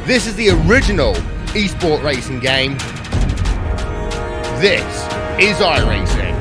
This is the original esport racing game. This is iRacing.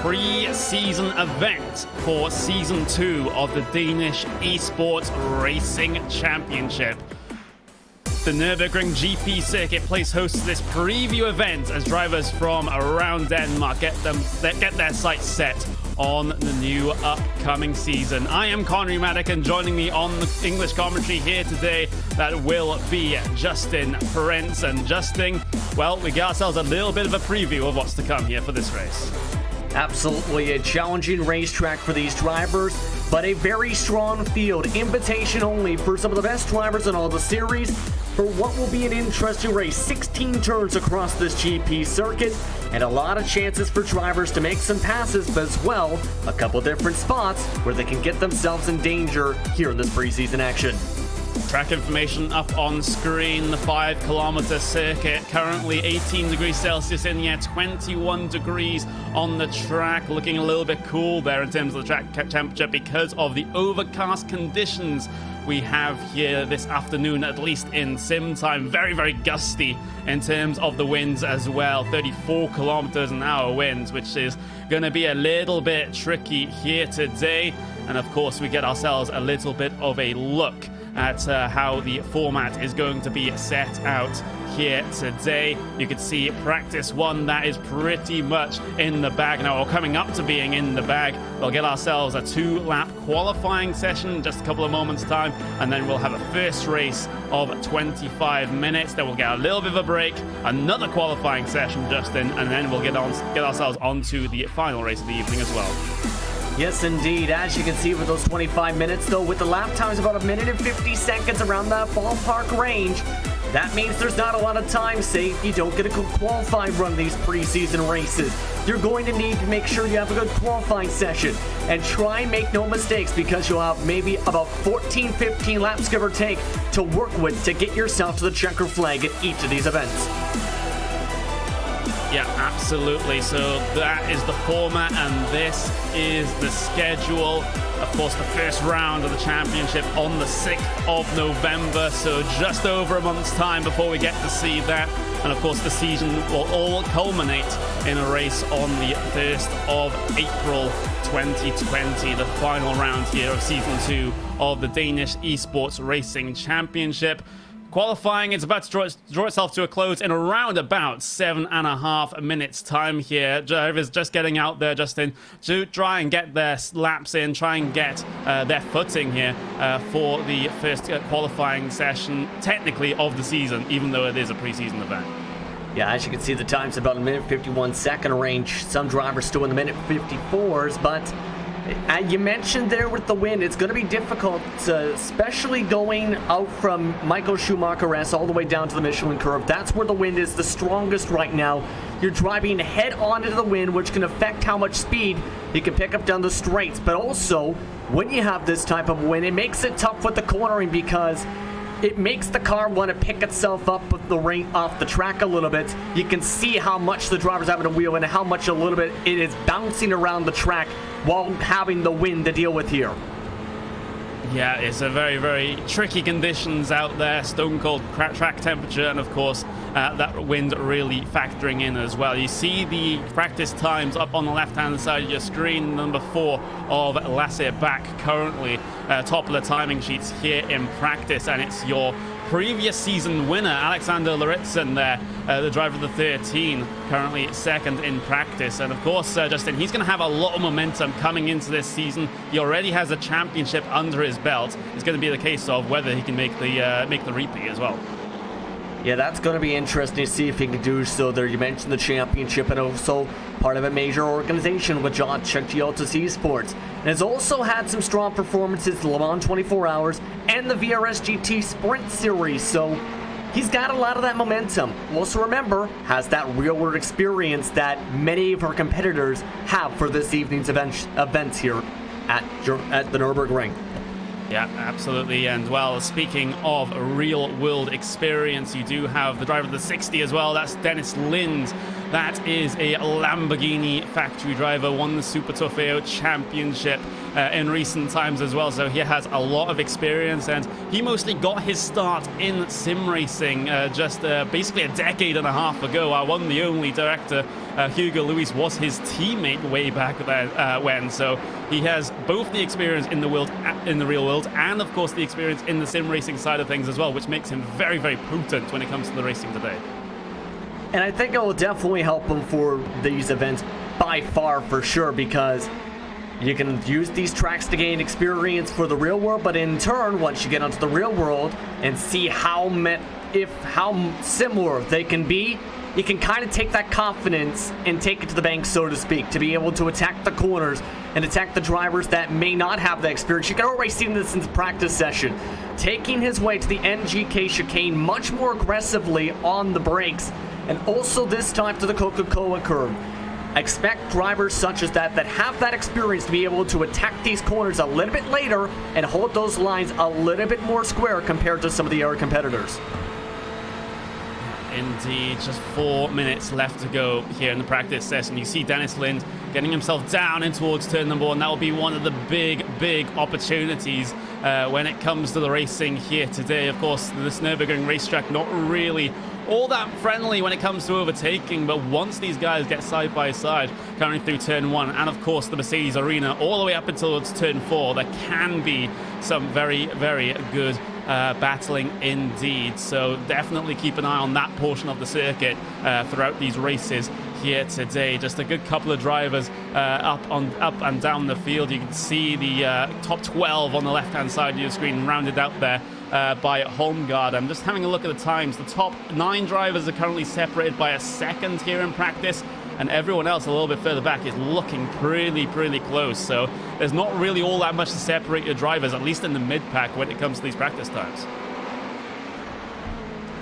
Pre-season event for Season 2 of the Danish Esports Racing Championship. The Nürburgring GP circuit plays host to this preview event as drivers from around Denmark get their sights set on the new upcoming season. I am Connery Maddock, and joining me on the English commentary here today, that will be Justin Perrence. And Justin, well, we got ourselves a little bit of a preview of what's to come here for this race. Absolutely a challenging racetrack for these drivers, but a very strong field. Invitation only for some of the best drivers in all the series for what will be an interesting race. 16 turns across this GP circuit, and a lot of chances for drivers to make some passes, but as well, a couple different spots where they can get themselves in danger here in this preseason action. Track information up on screen. The 5-kilometer circuit, currently 18 degrees Celsius in here, 21 degrees on the track. Looking a little bit cool there in terms of the track temperature because of the overcast conditions we have here this afternoon, at least in sim time. Very, very gusty in terms of the winds as well. 34 kilometers an hour winds, which is going to be a little bit tricky here today. And of course, we get ourselves a little bit of a look at how the format is going to be set out here today. You can see practice one, that is pretty much in the bag now, or coming up to being in the bag. We'll get ourselves a 2-lap qualifying session in just a couple of moments time, and then we'll have a first race of 25 minutes. Then we'll get a little bit of a break, another qualifying session, Justin, and then we'll get ourselves onto the final race of the evening as well. Yes, indeed. As you can see with those 25 minutes, though, with the lap times about 1 minute and 50 seconds around that ballpark range, that means there's not a lot of time saved. You don't get a good qualifying run of these preseason races. You're going to need to make sure you have a good qualifying session and try and make no mistakes, because you'll have maybe about 14-15 laps, give or take, to work with to get yourself to the checker flag at each of these events. Yeah, absolutely. So that is the format, and this is the schedule. Of course, the first round of the championship on the 6th of November, so just over a month's time before we get to see that. And of course, the season will all culminate in a race on the 1st of April 2020, the final round here of Season 2 of the Danish Esports Racing Championship. Qualifying is about to draw itself to a close in around about 7.5 minutes time here. Drivers just getting out there, Justin, to try and get their laps in, try and get their footing here for the first qualifying session, technically, of the season, even though it is a preseason event. Yeah, as you can see, the time's about 1 minute 51 second range. Some drivers still in the minute 54s, but you mentioned there with the wind, it's going to be difficult, especially going out from Michael Schumacher S all the way down to the Michelin curve. That's where the wind is the strongest right now. You're driving head on into the wind, which can affect how much speed you can pick up down the straights. But also, when you have this type of wind, it makes it tough with the cornering, because it makes the car want to pick itself up with the off the track a little bit. You can see how much the driver's having to wheel and how much a little bit it is bouncing around the track while having the wind to deal with here. Yeah, it's a very, very tricky conditions out there. Stone cold track temperature, and of course that wind really factoring in as well. You see the practice times up on the left-hand side of your screen. Number 4 of Lasse back currently top of the timing sheets here in practice, and it's your previous season winner, Alexander Laritzen there, the driver of the 13, currently second in practice. And of course, Justin, he's going to have a lot of momentum coming into this season. He already has a championship under his belt. It's going to be the case of whether he can make the repeat as well. Yeah, that's going to be interesting to see if he can do so there. You mentioned the championship and also part of a major organization with John Cecchiotis Esports. And has also had some strong performances in Le Mans 24 Hours and the VRS GT Sprint Series. So he's got a lot of that momentum. Also remember, has that real-world experience that many of our competitors have for this evening's events here at the Nürburgring. Yeah, absolutely. And well, speaking of real-world experience, you do have the driver of the 60 as well. That's Dennis Lind. That is a Lamborghini factory driver, won the Super Trofeo Championship in recent times as well. So he has a lot of experience, and he mostly got his start in sim racing just basically a decade and a half ago. Our one, the only director, Hugo Luis, was his teammate way back then when. So he has both the experience in the real world, and of course the experience in the sim racing side of things as well, which makes him very, very potent when it comes to the racing today. And I think it will definitely help him for these events by far, for sure, because you can use these tracks to gain experience for the real world, but in turn, once you get onto the real world and see how similar they can be, you can kind of take that confidence and take it to the bank, so to speak, to be able to attack the corners and attack the drivers that may not have that experience. You can already see this in the practice session, taking his way to the NGK chicane much more aggressively on the brakes, and also this time to the Coca-Cola curve. Expect drivers such as that have that experience to be able to attack these corners a little bit later and hold those lines a little bit more square compared to some of the other competitors. Indeed, just 4 minutes left to go here in the practice session. You see Dennis Lind getting himself down in towards turn number 1. That will be one of the big opportunities when it comes to the racing here today. Of course, this Nürburgring racetrack not really all that friendly when it comes to overtaking, but once these guys get side by side coming through turn 1 and of course the Mercedes arena all the way up until turn 4, there can be some very good battling indeed. So definitely keep an eye on that portion of the circuit throughout these races here today. Just a good couple of drivers up and down the field. You can see the top 12 on the left hand side of your screen rounded out there by Holmgaard. I'm just having a look at the times. The top 9 drivers are currently separated by a second here in practice, and everyone else a little bit further back is looking pretty close. So there's not really all that much to separate your drivers, at least in the mid-pack when it comes to these practice times.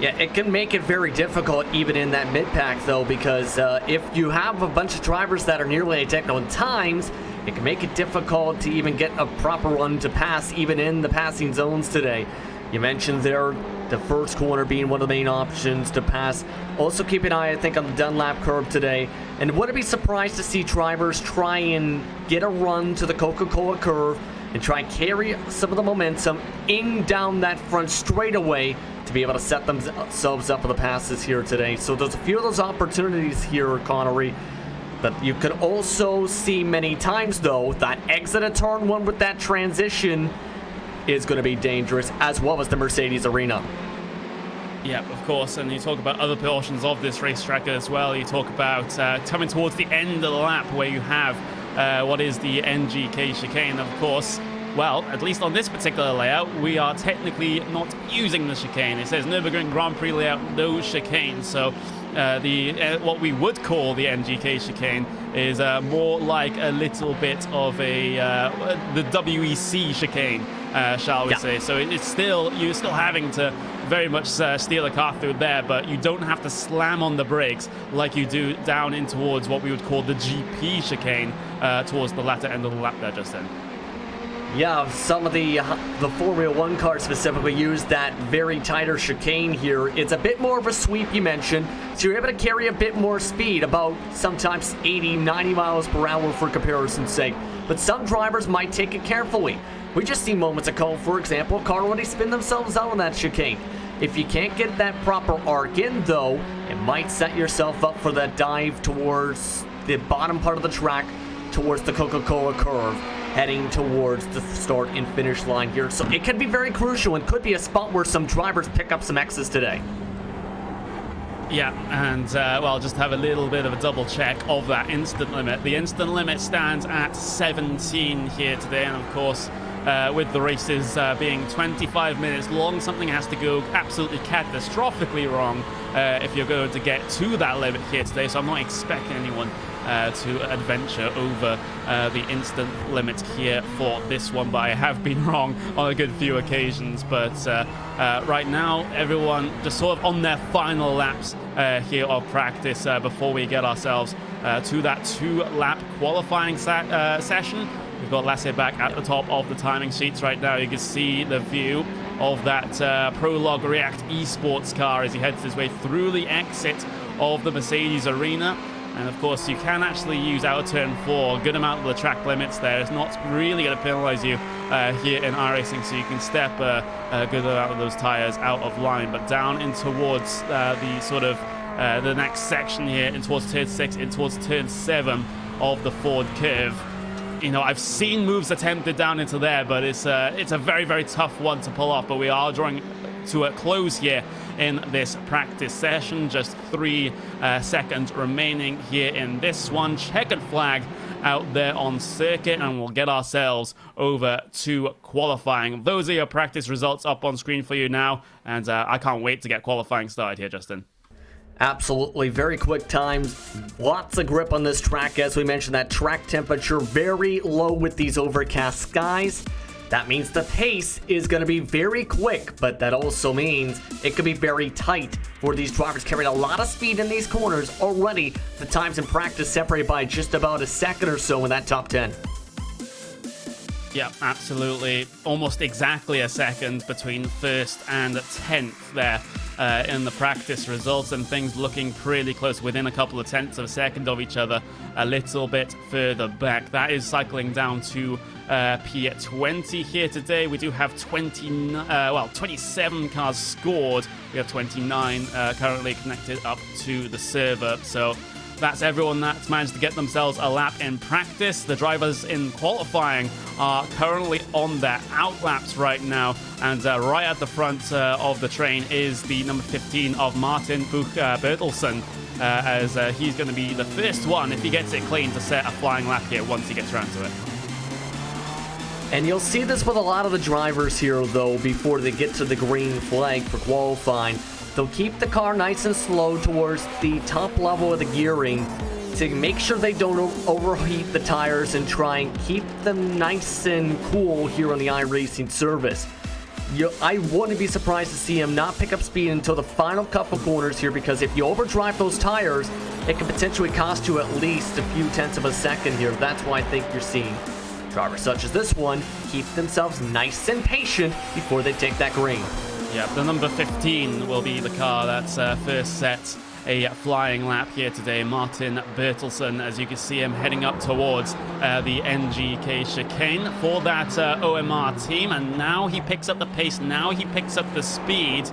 Yeah, it can make it very difficult even in that mid-pack though, because if you have a bunch of drivers that are nearly identical in times, it can make it difficult to even get a proper run to pass even in the passing zones today. You mentioned there the first corner being one of the main options to pass. Also keep an eye, I think, on the Dunlap curve today. And wouldn't be surprised to see drivers try and get a run to the Coca-Cola curve and try and carry some of the momentum in down that front straightaway to be able to set themselves up for the passes here today. So there's a few of those opportunities here, Connery. But you could also see many times, though, that exit of turn 1 with that transition is going to be dangerous, as well as the Mercedes arena. Yeah, of course, and you talk about other portions of this racetrack as well. You talk about coming towards the end of the lap where you have what is the NGK chicane. Of course, well, at least on this particular layout, we are technically not using the chicane. It says Nürburgring Grand Prix layout, no chicane. So what we would call the NGK chicane is more like a little bit of the WEC chicane, shall we say. So you're still having to very much steer the car through there, but you don't have to slam on the brakes like you do down in towards what we would call the GP chicane towards the latter end of the lap there just then. Yeah, some of the Formula 1 cars specifically use that very tighter chicane here. It's a bit more of a sweep, you mentioned, so you're able to carry a bit more speed, about sometimes 80, 90 miles per hour for comparison's sake. But some drivers might take it carefully. We just see moments ago, for example, a car when they spin themselves out on that chicane. If you can't get that proper arc in, though, it might set yourself up for that dive towards the bottom part of the track, towards the Coca-Cola curve. heading towards the start and finish line here. So it could be very crucial and could be a spot where some drivers pick up some X's today. Yeah, and well, just have a little bit of a double check of that instant limit. The instant limit stands at 17 here today, and of course, with the races being 25 minutes long, something has to go absolutely catastrophically wrong if you're going to get to that limit here today. So I'm not expecting anyone to adventure over the instant limit here for this one, but I have been wrong on a good few occasions. But right now, everyone just sort of on their final laps here of practice before we get ourselves to that 2-lap qualifying session. We've got Lasse back at the top of the timing sheets right now. You can see the view of that Prologue React Esports car as he heads his way through the exit of the Mercedes arena. And of course, you can actually use out of turn 4 a good amount of the track limits there. It's not really going to penalize you here in iRacing, so you can step a good amount of those tires out of line. But down in towards the sort of the next section here, in towards turn 6, in towards turn 7 of the Ford curve. You know, I've seen moves attempted down into there, but it's a very, very tough one to pull off. But we are drawing to a close here in this practice session. Just 3 seconds remaining here in this one. Checkered flag out there on circuit, and we'll get ourselves over to qualifying. Those are your practice results up on screen for you now, and I can't wait to get qualifying started here, Justin. Absolutely, very quick times, lots of grip on this track. As we mentioned, that track temperature very low with these overcast skies. That means the pace is going to be very quick, but that also means it could be very tight for these drivers carrying a lot of speed in these corners. Already, the times in practice separated by just about a second or so in that top 10. Yeah, absolutely. Almost exactly a second between 1st and 10th there in the practice results, and things looking pretty close, within a couple of tenths of a second of each other, a little bit further back. That is cycling down to P20 here today. We do have 27 cars scored. We have 29 currently connected up to the server. So that's everyone that's managed to get themselves a lap in practice. The drivers in qualifying are currently on their outlaps right now. And right at the front of the train is the number 15 of Martin Bertelsen, as he's going to be the first one, if he gets it clean, to set a flying lap here once he gets around to it. And you'll see this with a lot of the drivers here, though, before they get to the green flag for qualifying. They'll keep the car nice and slow towards the top level of the gearing to make sure they don't overheat the tires and try and keep them nice and cool here on the iRacing service. I wouldn't be surprised to see him not pick up speed until the final couple corners here, because if you overdrive those tires, it can potentially cost you at least a few tenths of a second here. That's why I think you're seeing drivers such as this one keep themselves nice and patient before they take that green. Yeah, the number 15 will be the car that's first set a flying lap here today. Martin Bertelsen, as you can see him heading up towards the NGK chicane for that OMR team. And now he picks up the pace, now he picks up the speed,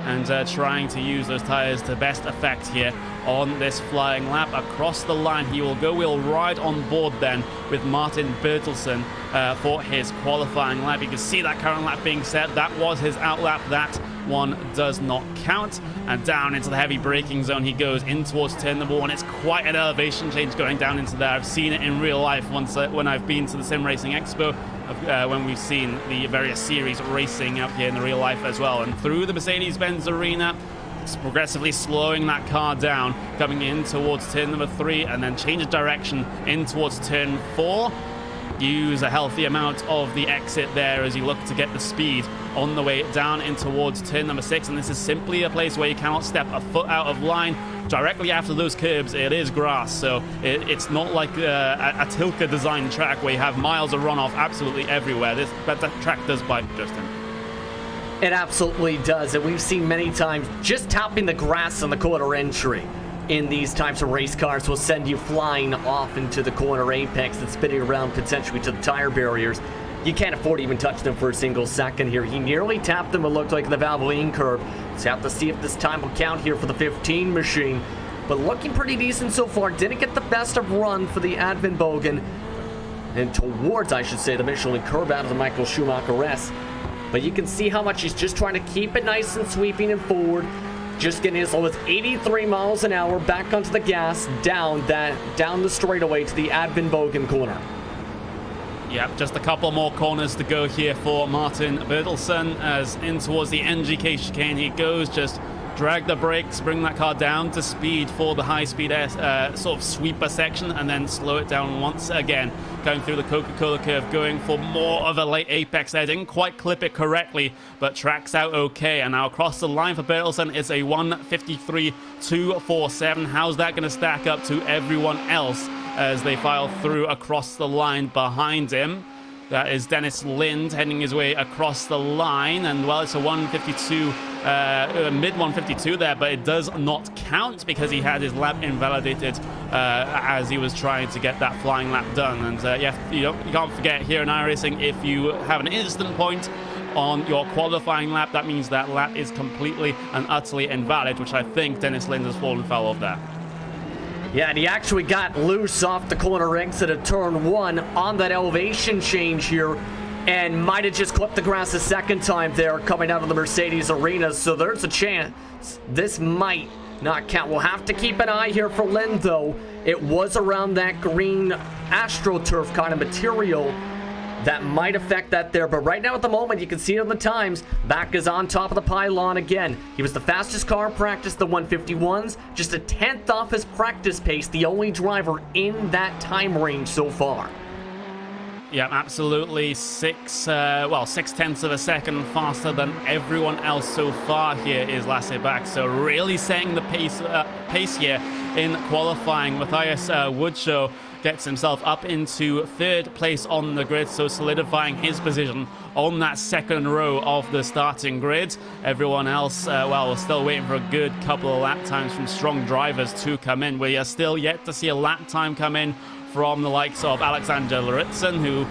and trying to use those tires to best effect here on this flying lap. Across the line he will go. We'll ride on board then with Martin Bertelsen for his qualifying lap. You can see that current lap being set. That was his outlap. That one does not count. And down into the heavy braking zone he goes in towards turn number 1. It's quite an elevation change going down into there. I've seen it in real life once when I've been to the Sim Racing Expo, when we've seen the various series racing out here in the real life as well. And through the Mercedes-Benz arena, it's progressively slowing that car down, coming in towards turn number 3, and then change of direction in towards turn 4. Use a healthy amount of the exit there as you look to get the speed on the way down in towards turn number 6. And this is simply a place where you cannot step a foot out of line. Directly after those curbs, it is grass, so it's not like a Tilke designed track where you have miles of runoff absolutely everywhere. But that track does bite, Justin. It absolutely does, and we've seen many times just tapping the grass on the corner entry in these types of race cars will send you flying off into the corner apex and spinning around potentially to the tire barriers. You can't afford to even touch them for a single second here. He nearly tapped them, it looked like, in the Valvoline curve. So have to see if this time will count here for the 15 machine. But looking pretty decent so far. Didn't get the best of run for the Advent Bogan. and towards, I should say, the Michelin curve out of the Michael Schumacher S. But you can see how much he's just trying to keep it nice and sweeping and forward. Just getting as low as 83 miles an hour back onto the gas, down the straightaway to the Advenbogen corner. Yep, just a couple more corners to go here for Martin Bertelsen, as in towards the NGK chicane he goes. Just drag the brakes, bring that car down to speed for the high-speed sort of sweeper section, and then slow it down once again. Going through the Coca-Cola curve, going for more of a late apex there. Didn't quite clip it correctly, but tracks out okay. And now across the line for Bertelsen is a 1:53.247. How's that going to stack up to everyone else as they file through across the line behind him? That is Dennis Lind heading his way across the line, and well, it's a 1:52, mid 1:52 there, but it does not count because he had his lap invalidated as he was trying to get that flying lap done. And yeah, you can't forget here in iRacing, if you have an instant point on your qualifying lap, that means that lap is completely and utterly invalid, which I think Dennis Lind has fallen foul of there. Yeah, and he actually got loose off the corner exit of turn 1 on that elevation change here, and might have just clipped the grass a second time there coming out of the Mercedes arena. So there's a chance this might not count. We'll have to keep an eye here for Lind, though. It was around that green AstroTurf kind of material that might affect that there, but right now at the moment you can see it on the times. Back is on top of the pylon again. He was the fastest car in practice, the 151s, just a 10th off his practice pace, the only driver in that time range so far. Yeah, absolutely. 6/10 of a second faster than everyone else so far here is Lasse Bak. So really setting the pace here in qualifying. Matthias Woodshow gets himself up into 3rd place on the grid, so solidifying his position on that 2nd row of the starting grid. Everyone else, well, we're still waiting for a good couple of lap times from strong drivers to come in. We are still yet to see a lap time come in from the likes of Alexander Luritzen, who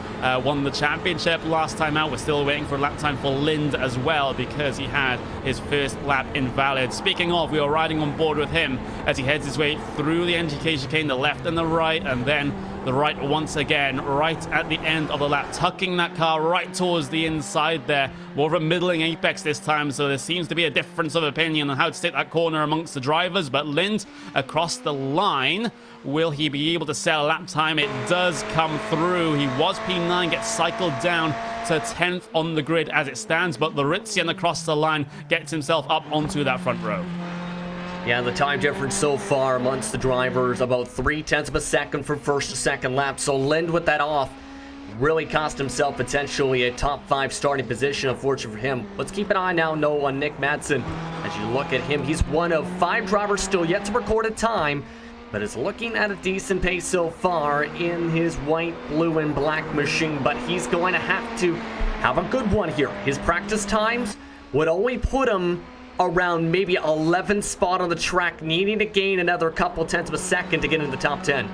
won the championship last time out. We're still waiting for a lap time for Lind as well, because he had his first lap invalid. Speaking of, we are riding on board with him as he heads his way through the NGK chicane, the left and the right, and then the right once again, right at the end of the lap, tucking that car right towards the inside there. More of a middling apex this time, so there seems to be a difference of opinion on how to take that corner amongst the drivers. But Lind across the line, will he be able to sell a lap time? It does come through. He was P9, gets cycled down to 10th on the grid as it stands, but Luritzen across the line gets himself up onto that front row. Yeah, the time difference so far amongst the drivers, about 0.3 of a second from first to second lap. So Lind with that off really cost himself potentially a top 5 starting position, unfortunately for him. Let's keep an eye now, Noah, on Nick Madsen. As you look at him, he's one of 5 drivers still yet to record a time, but is looking at a decent pace so far in his white, blue, and black machine. But he's going to have a good one here. His practice times would only put him around maybe 11th spot on the track, needing to gain another couple tenths of a second to get into the top 10. Of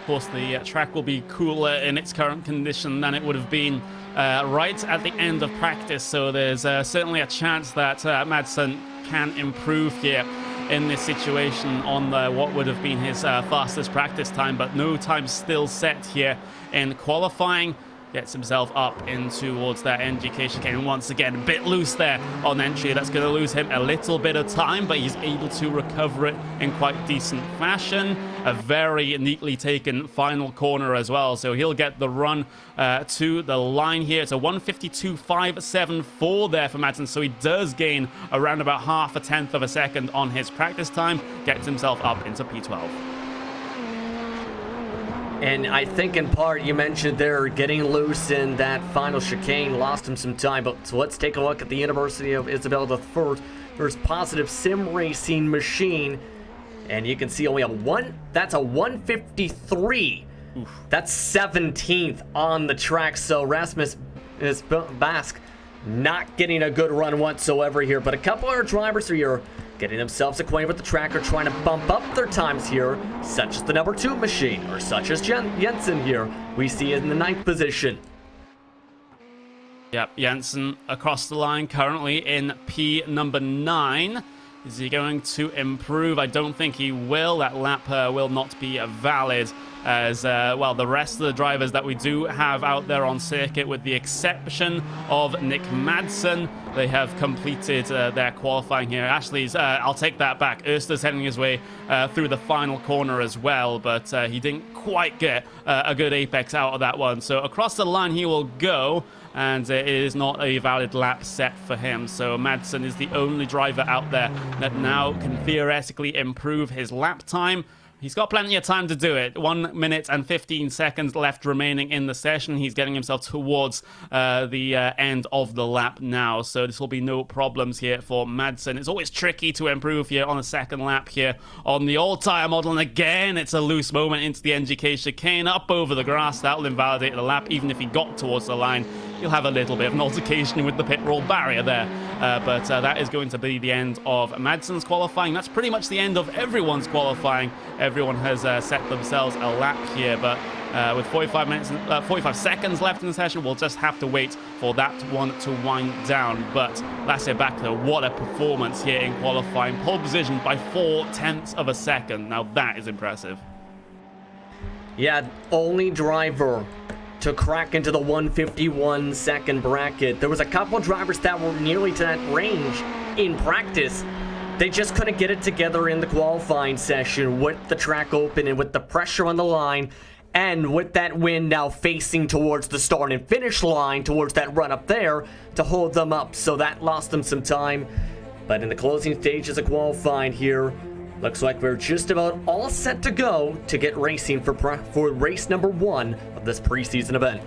course, the track will be cooler in its current condition than it would have been right at the end of practice, so there's certainly a chance that Madsen can improve here in this situation on what would have been his fastest practice time, but no time still set here in qualifying. Gets himself up in towards that NGK chicane. Once again, a bit loose there on entry. That's going to lose him a little bit of time, but he's able to recover it in quite decent fashion. A very neatly taken final corner as well, so he'll get the run to the line here. It's a 1:52.574 there for Madsen, so he does gain around about 0.5 of a second on his practice time. Gets himself up into P12. And I think in part you mentioned there getting loose in that final chicane lost him some time. But so let's take a look at the University of Isabel III. There's positive sim racing machine, and you can see only that's a 1:53. Oof. That's 17th on the track. So Rasmus Bask not getting a good run whatsoever here. But a couple of our drivers are here getting themselves acquainted with the track, are trying to bump up their times here, such as the number 2 machine, or such as Jensen here. We see in the 9th position. Yep, Jensen across the line currently in P number 9. Is he going to improve? I don't think he will. That lap will not be valid, as well, the rest of the drivers that we do have out there on circuit, with the exception of Nick Madsen, they have completed their qualifying here. Ashley's, I'll take that back. Erster's heading his way through the final corner as well, but he didn't quite get a good apex out of that one. So across the line he will go, and it is not a valid lap set for him. So Madsen is the only driver out there that now can theoretically improve his lap time. He's got plenty of time to do it. 1 minute and 15 seconds left remaining in the session. He's getting himself towards the end of the lap now, so this will be no problems here for Madsen. It's always tricky to improve here on the second lap here on the old tyre model, and again, it's a loose moment into the NGK chicane, up over the grass. That will invalidate the lap. Even if he got towards the line, you'll have a little bit of an altercation with the pit roll barrier there. But that is going to be the end of Madsen's qualifying. That's pretty much the end of everyone's qualifying. Everyone has set themselves a lap here, but with 45 seconds left in the session, we'll just have to wait for that one to wind down. But let's get back to what a performance here in qualifying. Pole position by 0.4 of a second. Now that is impressive. Yeah, only driver to crack into the 151 second bracket. There was a couple drivers that were nearly to that range in practice. They just couldn't get it together in the qualifying session with the track open and with the pressure on the line, and with that wind now facing towards the start and finish line, towards that run up there to hold them up. So that lost them some time. But in the closing stages of qualifying here, looks like we're just about all set to go to get racing for race number 1 of this preseason event.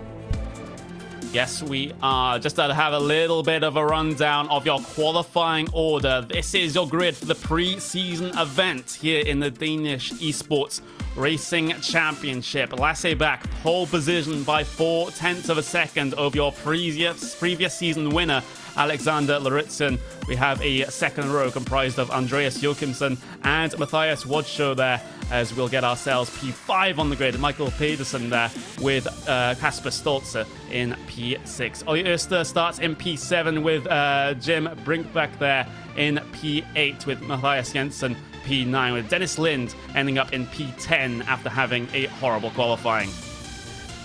Yes, we are. Just to have a little bit of a rundown of your qualifying order. This is your grid for the pre-season event here in the Danish Esports Racing Championship. Laissez-back pole position by 0.4 of a second of your previous season winner, Alexander Lauritzen. We have a second row comprised of Andreas Jochimsen and Matthias Wadshow there, as we'll get ourselves P5 on the grid. Michael Pedersen there with Kasper Stolze in P6. Ollie Oester starts in P7 with Jim Brinkback there in P8 with Matthias Jensen P9, with Dennis Lind ending up in P10 after having a horrible qualifying.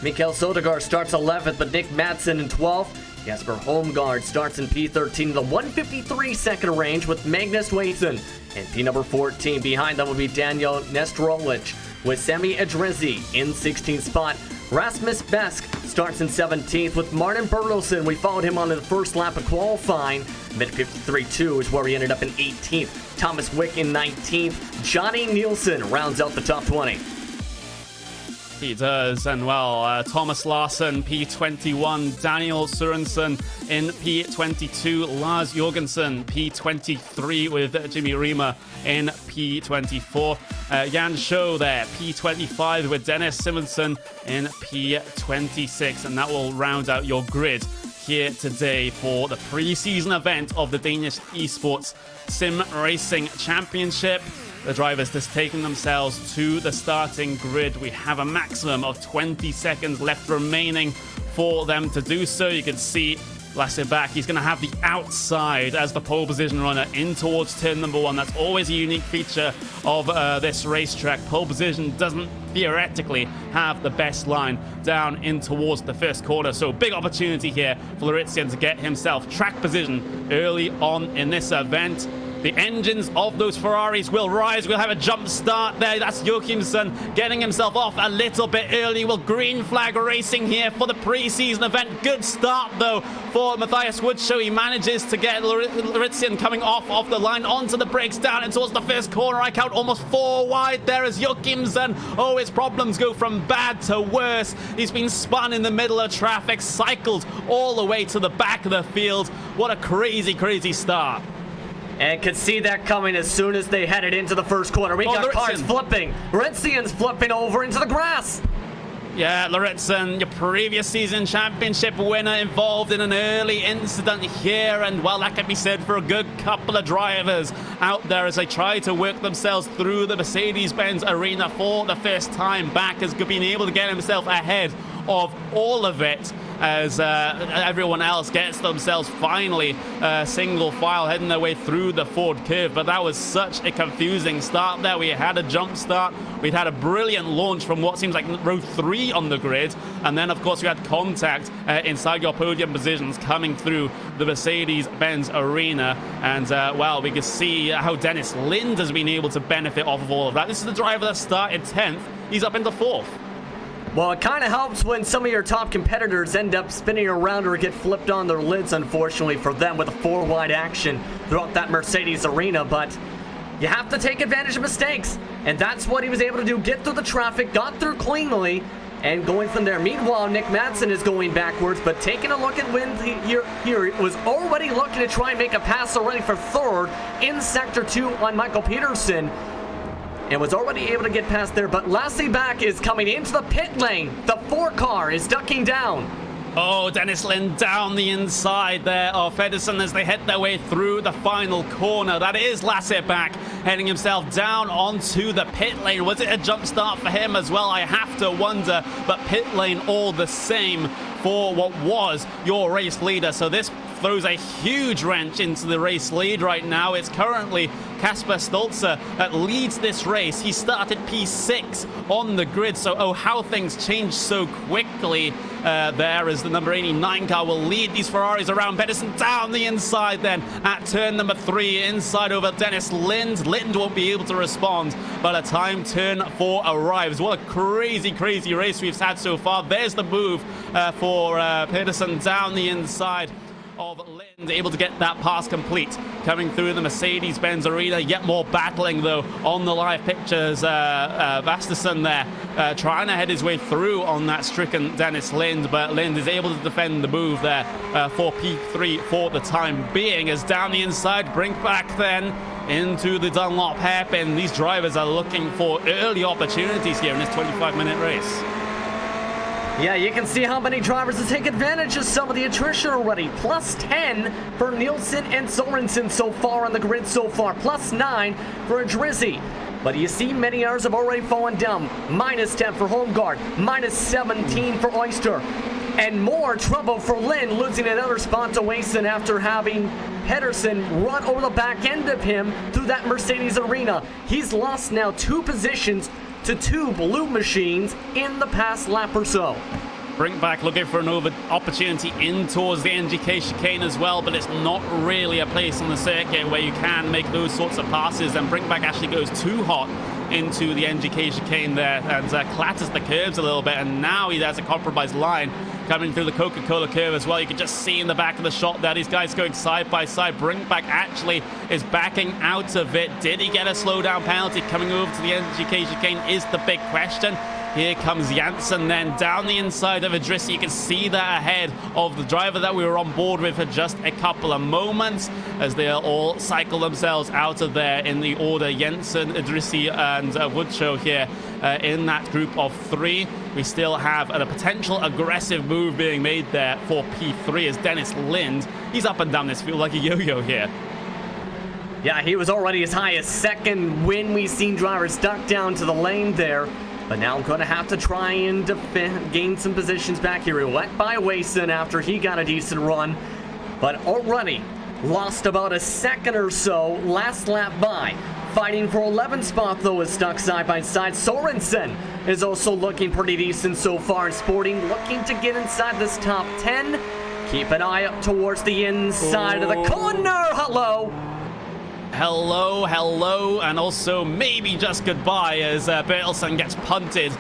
Mikael Sodegaard starts 11th, but Nick Madsen in 12th. Jasper Holmgaard starts in P13 in the 153 second range with Magnus Waithen. And P number 14 behind them will be Daniel Nestrolich with Sami Adrezi in 16th spot. Rasmus Besk starts in 17th with Martin Bertelsen. We followed him on the first lap of qualifying. Mid 53.2 is where he ended up in 18th. Thomas Wick in 19th. Johnny Nielsen rounds out the top 20. He does, and well, Thomas Larsen, P21, Daniel Sørensen in P22, Lars Jorgensen, P23 with Jimmy Riemer in P24, Jan Scho there, P25 with Dennis Simonsen in P26, and that will round out your grid here today for the pre-season event of the Danish Esports Sim Racing Championship. The drivers just taking themselves to the starting grid. We have a maximum of 20 seconds left remaining for them to do so. You can see Laissez-back, he's going to have the outside as the pole position runner in towards turn number 1. That's always a unique feature of this racetrack. Pole position doesn't theoretically have the best line down in towards the first corner. So big opportunity here for Lauritzen to get himself track position early on in this event. The engines of those Ferraris will rise. We'll have a jump start there. That's Jochimsen getting himself off a little bit early. Will green flag racing here for the pre-season event. Good start, though, for Matthias Woodshow. He manages to get Lauritzen coming off of the line onto the brakes down and towards the first corner. I count almost 4 wide there as Jochimsen. Oh, his problems go from bad to worse. He's been spun in the middle of traffic, cycled all the way to the back of the field. What a crazy, crazy start. And could see that coming as soon as they headed into the first corner. We got cars flipping. Lauritzen flipping over into the grass. Yeah, Lauritzen, your previous season championship winner, involved in an early incident here. And, well, that can be said for a good couple of drivers out there as they try to work themselves through the Mercedes-Benz arena for the first time back, has been able to get himself ahead of all of it. as everyone else gets themselves finally single file heading their way through the Ford curve. But that was such a confusing start there. We had a jump start, we'd had a brilliant launch from what seems like row 3 on the grid, and then of course we had contact inside your podium positions coming through the Mercedes-Benz arena. And well, we can see how Dennis Lind has been able to benefit off of all of that. This is the driver that started 10th. He's up into 4th. Well, it kind of helps when some of your top competitors end up spinning around or get flipped on their lids, unfortunately for them, with a 4-wide action throughout that Mercedes arena. But you have to take advantage of mistakes, and that's what he was able to do. Get through the traffic, got through cleanly, and going from there. Meanwhile, Nick Madsen is going backwards, but taking a look at Lind here, was already looking to try and make a pass already for 3rd in Sector 2 on Michael Peterson, and was already able to get past there. But Lassie back is coming into the pit lane. The 4 car is ducking down. Oh, Dennis Lind down the inside there of Pedersen as they head their way through the final corner. That is Lassie back, heading himself down onto the pit lane. Was it a jump start for him as well? I have to wonder, but pit lane all the same for what was your race leader. So this throws a huge wrench into the race lead right now. It's currently Kasper Stolzer that leads this race. He started P6 on the grid, so oh, how things change so quickly there as the number 89 car will lead these Ferraris around. Pedersen down the inside then at turn number 3, inside over Dennis Lind. Lind won't be able to respond, but a time turn 4 arrives. What a crazy race we've had so far. There's the move for Pedersen down the inside of Lind, able to get that pass complete. Coming through the Mercedes-Benz arena, yet more battling though on the live pictures. Vasterson there trying to head his way through on that stricken Dennis Lind, but Lind is able to defend the move there for P3 for the time being, as down the inside, Brinkback then into the Dunlop hairpin. These drivers are looking for early opportunities here in this 25-minute race. Yeah, you can see how many drivers have taken advantage of some of the attrition already. Plus 10 for Nielsen and Sorensen so far on the grid so far. Plus 9 for Drizzy. But you see many others have already fallen down. Minus 10 for Holmgaard. Minus 17 for Oyster. And more trouble for Lind, losing another spot to Wason after having Pedersen run over the back end of him through that Mercedes arena. He's lost now 2 positions to 2 blue machines in the past lap or so. Brinkback looking for an opportunity in towards the NGK chicane as well, but it's not really a place on the circuit where you can make those sorts of passes, and Brinkback actually goes too hot into the NGK chicane there and clatters the curves a little bit, and now he has a compromised line coming through the Coca-Cola curve as well. You can just see in the back of the shot there, these guys going side by side. Brinkback actually is backing out of it. Did he get a slowdown penalty coming over to the NGK chicane is the big question. Here comes Janssen then down the inside of Idrissi. You can see that ahead of the driver that we were on board with for just a couple of moments as they all cycle themselves out of there in the order. Jensen, Idrissi and Woodshow here in that group of 3. We still have a potential aggressive move being made there for P3 as Dennis Lind. He's up and down this field like a yo-yo here. Yeah, he was already as high as 2nd when we seen drivers stuck down to the lane there. But now I'm going to have to try and gain some positions back here. He went by Wason after he got a decent run, but already lost about a 2nd or so last lap by. Fighting for 11th spot though is stuck side by side. Sorensen is also looking pretty decent so far, and Sporting looking to get inside this top 10. Keep an eye up towards the inside of the corner. Hello, and also maybe just goodbye as Bertelsen gets punted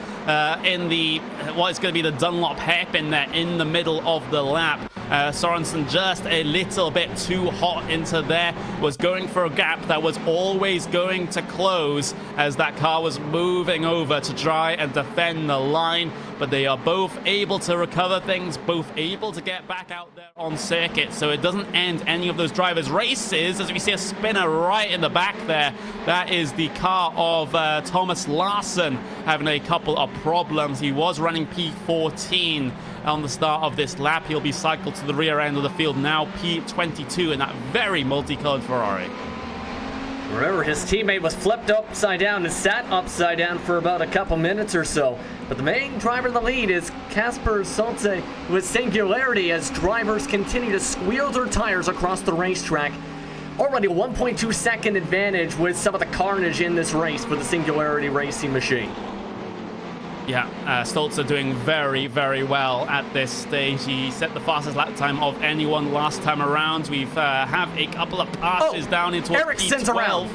in the what is going to be the Dunlop hairpin there in the middle of the lap. Sorensen just a little bit too hot into there, was going for a gap that was always going to close as that car was moving over to try and defend the line, but they are both able to recover things, both able to get back out there on circuit, so it doesn't end any of those drivers' races as we see a spinner right in the back there. That is the car of Thomas Larson having a couple of problems. He was running P14 on the start of this lap. He'll be cycled to the rear end of the field now, P22 in that very multicolored Ferrari. Remember, his teammate was flipped upside down and sat upside down for about a couple minutes or so. But the main driver of the lead is Kasper Schulze with Singularity as drivers continue to squeal their tires across the racetrack. Already a 1.2 second advantage with some of the carnage in this race for the Singularity racing machine. Yeah, Stolzer doing very, very well at this stage. He set the fastest lap time of anyone last time around. We've have a couple of passes down into Ericsson's P12. around.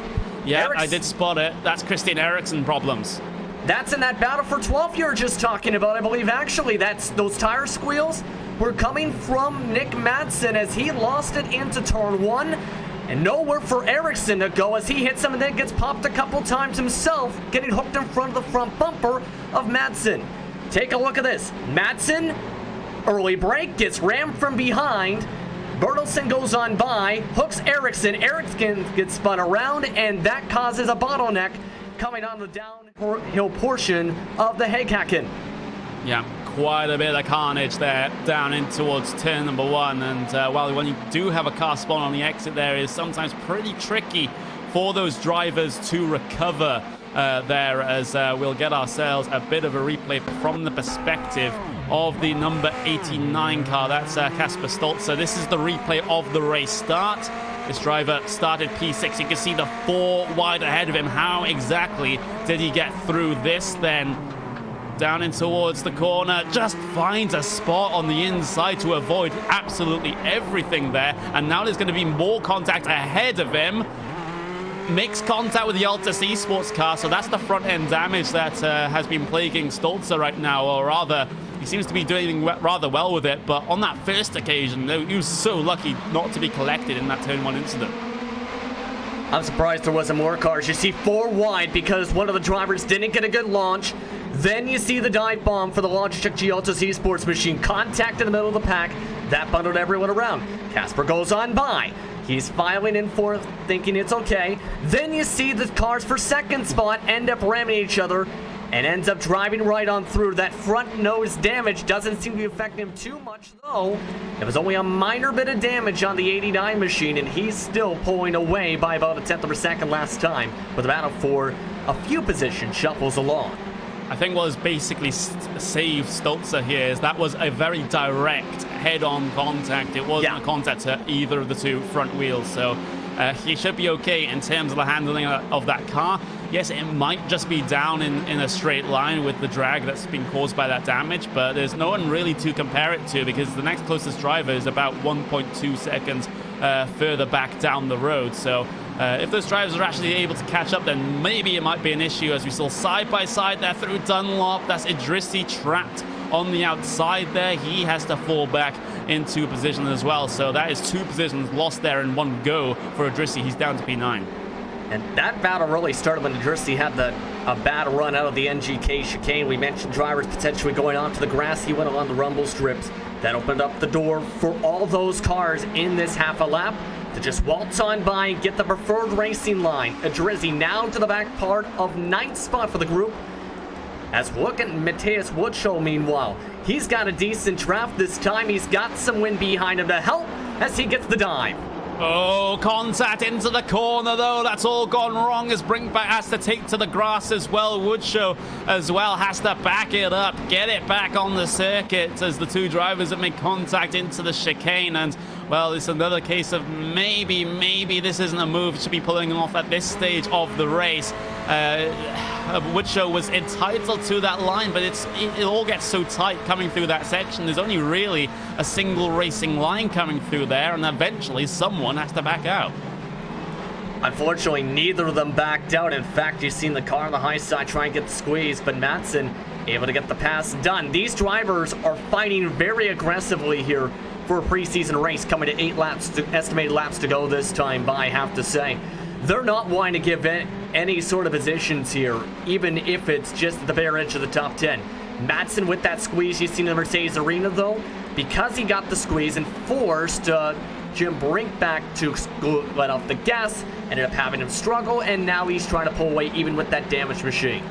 Yeah, I did spot it. That's Christian Ericsson problems. That's in that battle for 12 you were just talking about, I believe. Actually, those tire squeals were coming from Nick Madsen as he lost it into turn 1. And nowhere for Ericsson to go as he hits him and then gets popped a couple times himself, getting hooked in front of the front bumper of Madsen. Take a look at this. Madsen, early break, gets rammed from behind. Bertelsen goes on by, hooks Ericsson. Ericsson gets spun around, and that causes a bottleneck coming on the downhill portion of the Haghaken. Yeah, quite a bit of carnage there down in towards turn number 1. And while when you do have a car spawn on the exit there, it is sometimes pretty tricky for those drivers to recover there, as we'll get ourselves a bit of a replay from the perspective of the number 89 car. That's Kasper Stolzer. This is the replay of the race start. This driver started P6. You can see the 4 wide ahead of him. How exactly did he get through this then? Down in towards the corner, just finds a spot on the inside to avoid absolutely everything there. And now there's going to be more contact ahead of him. Makes contact with the Altus Esports car, so that's the front end damage that has been plaguing Stolzer right now, or rather, he seems to be doing rather well with it. But on that first occasion, he was so lucky not to be collected in that turn 1 incident. I'm surprised there wasn't more cars. You see 4 wide because one of the drivers didn't get a good launch. Then you see the dive bomb for the Logitech G Altus Esports machine. Contact in the middle of the pack. That bundled everyone around. Kasper goes on by. He's filing in fourth, thinking it's okay. Then you see the cars for second spot end up ramming each other and ends up driving right on through. That front nose damage doesn't seem to be affecting him too much, though. It was only a minor bit of damage on the 89 machine, and he's still pulling away by about a tenth of a second last time, with the battle for a few positions shuffles along. I think what has basically saved Stolzer here is that was a very direct head-on contact. It wasn't a contact to either of the 2 front wheels, so he should be okay in terms of the handling of that car. Yes, it might just be down in a straight line with the drag that's been caused by that damage, but there's no one really to compare it to because the next closest driver is about 1.2 seconds further back down the road. So if those drivers are actually able to catch up, then maybe it might be an issue, as we saw side by side there through Dunlop. That's Idrissi trapped on the outside there. He has to fall back into position as well. So that is 2 positions lost there in one go for Idrissi. He's down to P9. And that battle really started when Idrissi had a bad run out of the NGK chicane. We mentioned drivers potentially going onto the grass. He went along the rumble strips. That opened up the door for all those cars in this half a lap to just waltz on by and get the preferred racing line. Idrissi now to the back part of 9th spot for the group. As look at Matthias Woodshow, meanwhile. He's got a decent draft this time. He's got some wind behind him to help as he gets the dive. Oh, contact into the corner, though. That's all gone wrong as Brinkback has to take to the grass as well. Woodshow as well has to back it up, get it back on the circuit as the 2 drivers have made contact into the chicane. And, well, it's another case of maybe this isn't a move you should be pulling off at this stage of the race. Woodshow was entitled to that line, but it all gets so tight coming through that section. There's only really a single racing line coming through there, and eventually someone has to back out. Unfortunately, neither of them backed out. In fact, you've seen the car on the high side try and get the squeeze, but Madsen able to get the pass done. These drivers are fighting very aggressively here for a preseason race, coming to 8 laps, estimated laps to go this time by, I have to say. They're not wanting to give any sort of positions here, even if it's just at the bare edge of the top 10. Madsen with that squeeze you see in the Mercedes Arena, though, because he got the squeeze and forced Jim Brinkback to let off the gas, ended up having him struggle, and now he's trying to pull away even with that damaged machine.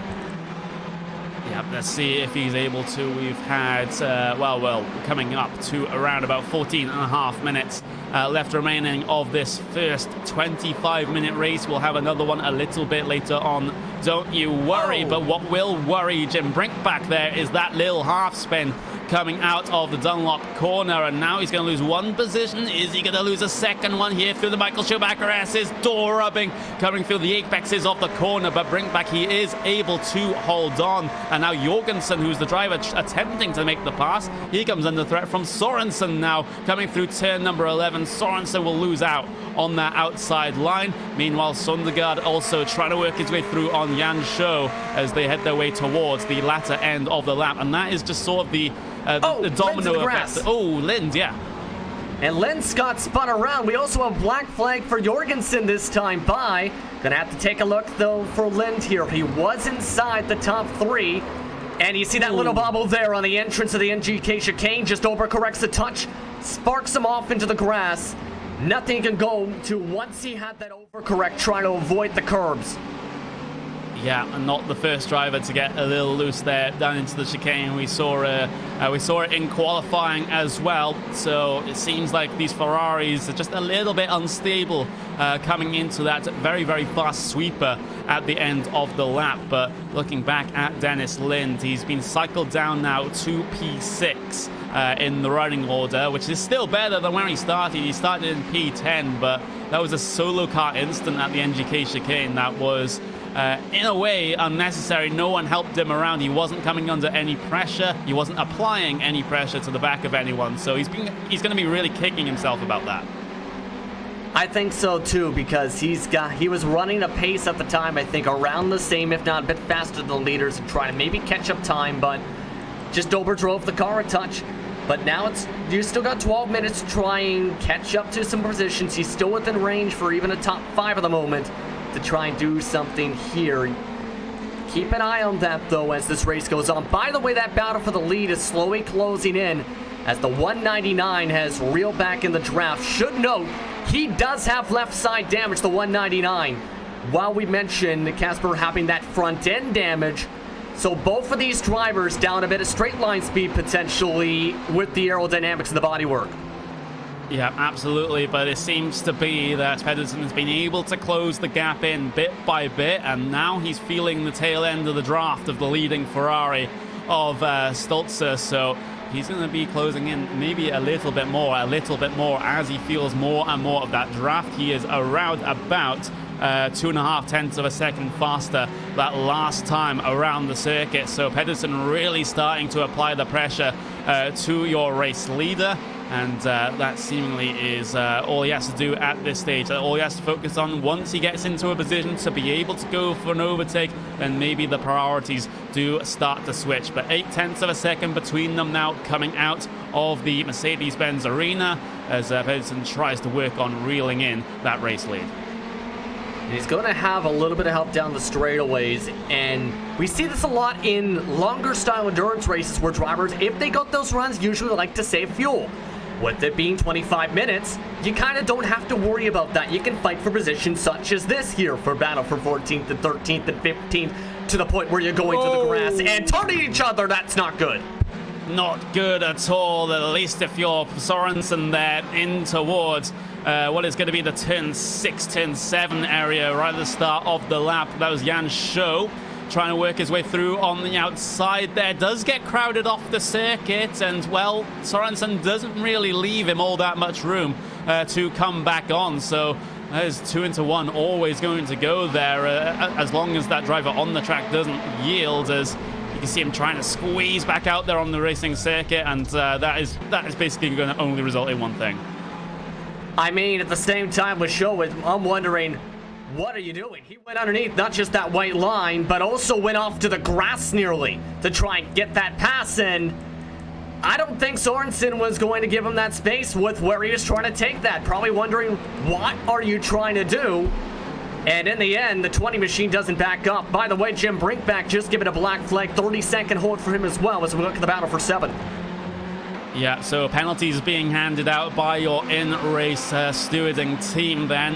Yeah, let's see if he's able to. We've had, well, coming up to around about 14 and a half minutes left remaining of this first 25-minute race. We'll have another one a little bit later on, don't you worry. But what will worry Jim Brink back there is that little half spin coming out of the Dunlop corner, and now he's going to lose one position. Is he going to lose a second one here through the Michael Schumacher S's? Door rubbing coming through the apexes of the corner, but Brinkback, he is able to hold on. And now Jorgensen, who's the driver attempting to make the pass, he comes under threat from Sorensen now coming through turn number 11. Sorensen will lose out on that outside line. Meanwhile, Sundergaard also trying to work his way through on Jan Scho as they head their way towards the latter end of the lap, and that is just sort of the domino effect. Oh, Lind, yeah. And Lind got spun around. We also have black flag for Jorgensen this time by. Gonna have to take a look, though, for Lind here. He was inside the top 3. And you see that little bobble there on the entrance of the NGK chicane. Just overcorrects a touch. Sparks him off into the grass. Nothing can go to once he had that overcorrect trying to avoid the curbs. Yeah, and not the first driver to get a little loose there down into the chicane. We saw it in qualifying as well. So it seems like these Ferraris are just a little bit unstable coming into that very, very fast sweeper at the end of the lap. But looking back at Dennis Lind, he's been cycled down now to P6 in the running order, which is still better than where he started. He started in P10, but that was a solo car incident at the NGK chicane that was in a way unnecessary. No one helped him around. He wasn't coming under any pressure. He wasn't applying any pressure to the back of anyone. So he's going to be really kicking himself about that. I think so too, because he was running a pace at the time, I think around the same, if not a bit faster than the leaders, and trying to maybe catch up time, but just overdrove the car a touch. But now you still got 12 minutes to try and catch up to some positions. He's still within range for even a top 5 at the moment to try and do something here. Keep an eye on that, though, as this race goes on. By the way, that battle for the lead is slowly closing in as the 199 has reeled back in the draft. Should note, he does have left side damage, the 199. While we mentioned Casper having that front end damage, so both of these drivers down a bit of straight line speed potentially with the aerodynamics and the bodywork. Yeah, absolutely, but it seems to be that Pedersen has been able to close the gap in bit by bit, and now he's feeling the tail end of the draft of the leading Ferrari of Stolzer, so he's going to be closing in maybe a little bit more as he feels more and more of that draft. He is around about 2.5 tenths of a second faster that last time around the circuit, so Pedersen really starting to apply the pressure to your race leader. And that seemingly is all he has to do at this stage. All he has to focus on once he gets into a position to be able to go for an overtake, then maybe the priorities do start to switch. But 8 tenths of a second between them now coming out of the Mercedes-Benz arena as Pedersen tries to work on reeling in that race lead. He's going to have a little bit of help down the straightaways, and we see this a lot in longer style endurance races where drivers, if they got those runs, usually like to save fuel. With it being 25 minutes, you kind of don't have to worry about that. You can fight for positions such as this here for battle for 14th and 13th and 15th to the point where you're going to the grass and turning each other. That's not good. Not good at all, at least if you're Sorensen there in towards what is going to be the turn 6, turn 7 area right at the start of the lap. That was Jan Scho trying to work his way through on the outside there. Does get crowded off the circuit, and well, Sorensen doesn't really leave him all that much room to come back on. So there's 2 into 1 always going to go there as long as that driver on the track doesn't yield, as you can see him trying to squeeze back out there on the racing circuit, and that is basically going to only result in one thing. I mean, at the same time with Scho, I'm wondering, what are you doing? He went underneath not just that white line, but also went off to the grass nearly to try and get that pass in. I don't think Sorensen was going to give him that space with where he was trying to take that. Probably wondering, what are you trying to do? And in the end, the 20 machine doesn't back up. By the way, Jim Brinkback just given a black flag, 30-second hold for him as well as we look at the battle for 7. Yeah, so penalties being handed out by your in-race stewarding team then.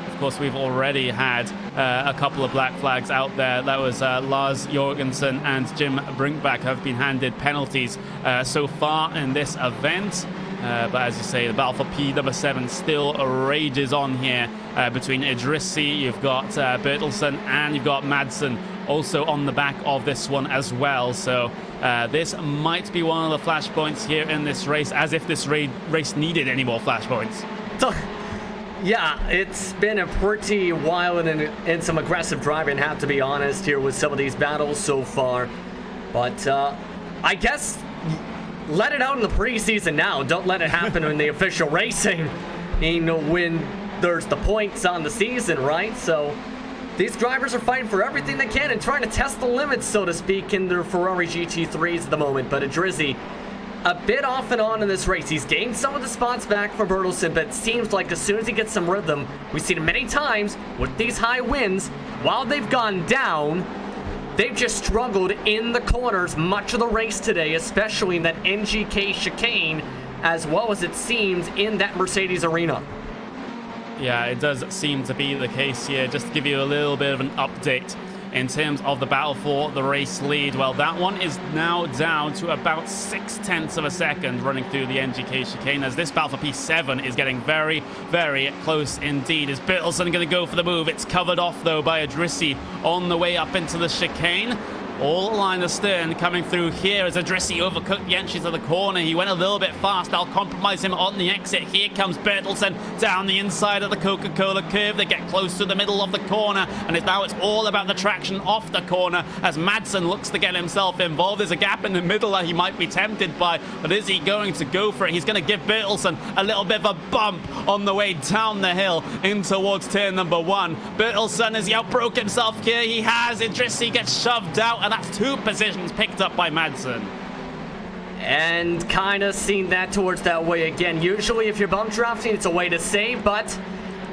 Of course, we've already had a couple of black flags out there. That was Lars Jorgensen and Jim Brinkback have been handed penalties so far in this event. But as you say, the battle for P number 7 still rages on here between Idrissi, you've got Bertelsen, and you've got Madsen also on the back of this one as well. So this might be one of the flashpoints here in this race, as if this race needed any more flashpoints. Yeah, it's been a pretty wild and some aggressive driving, have to be honest, here with some of these battles so far. But I guess let it out in the preseason now. Don't let it happen in the official racing, when there's the points on the season, right? So these drivers are fighting for everything they can and trying to test the limits, so to speak, in their Ferrari GT3s at the moment. But Idrissi, a bit off and on in this race. He's gained some of the spots back from Bertelsen, but it seems like as soon as he gets some rhythm, we've seen it many times with these high winds, while they've gone down, they've just struggled in the corners much of the race today, especially in that NGK chicane, as well as it seems in that Mercedes arena. Yeah, it does seem to be the case here. Just to give you a little bit of an update in terms of the battle for the race lead, well, that one is now down to about 0.6 of a second running through the NGK chicane, as this battle for P7 is getting very, very close indeed. Is Bertelsen going to go for the move? It's covered off, though, by Idrissi on the way up into the chicane. All line astern coming through here as Idrissi overcooked the entries of the corner. He went a little bit fast. I'll compromise him on the exit. Here comes Bertelsen down the inside of the Coca-Cola curve. They get close to the middle of the corner, and now it's all about the traction off the corner as Madsen looks to get himself involved. There's a gap in the middle that he might be tempted by, but is he going to go for it? He's going to give Bertelsen a little bit of a bump on the way down the hill in towards turn number 1. Bertelsen, has he outbroke himself here? He has. Idrissi gets shoved out, and that's 2 positions picked up by Madsen. And kind of seen that towards that way again. Usually if you're bump drafting, it's a way to save, but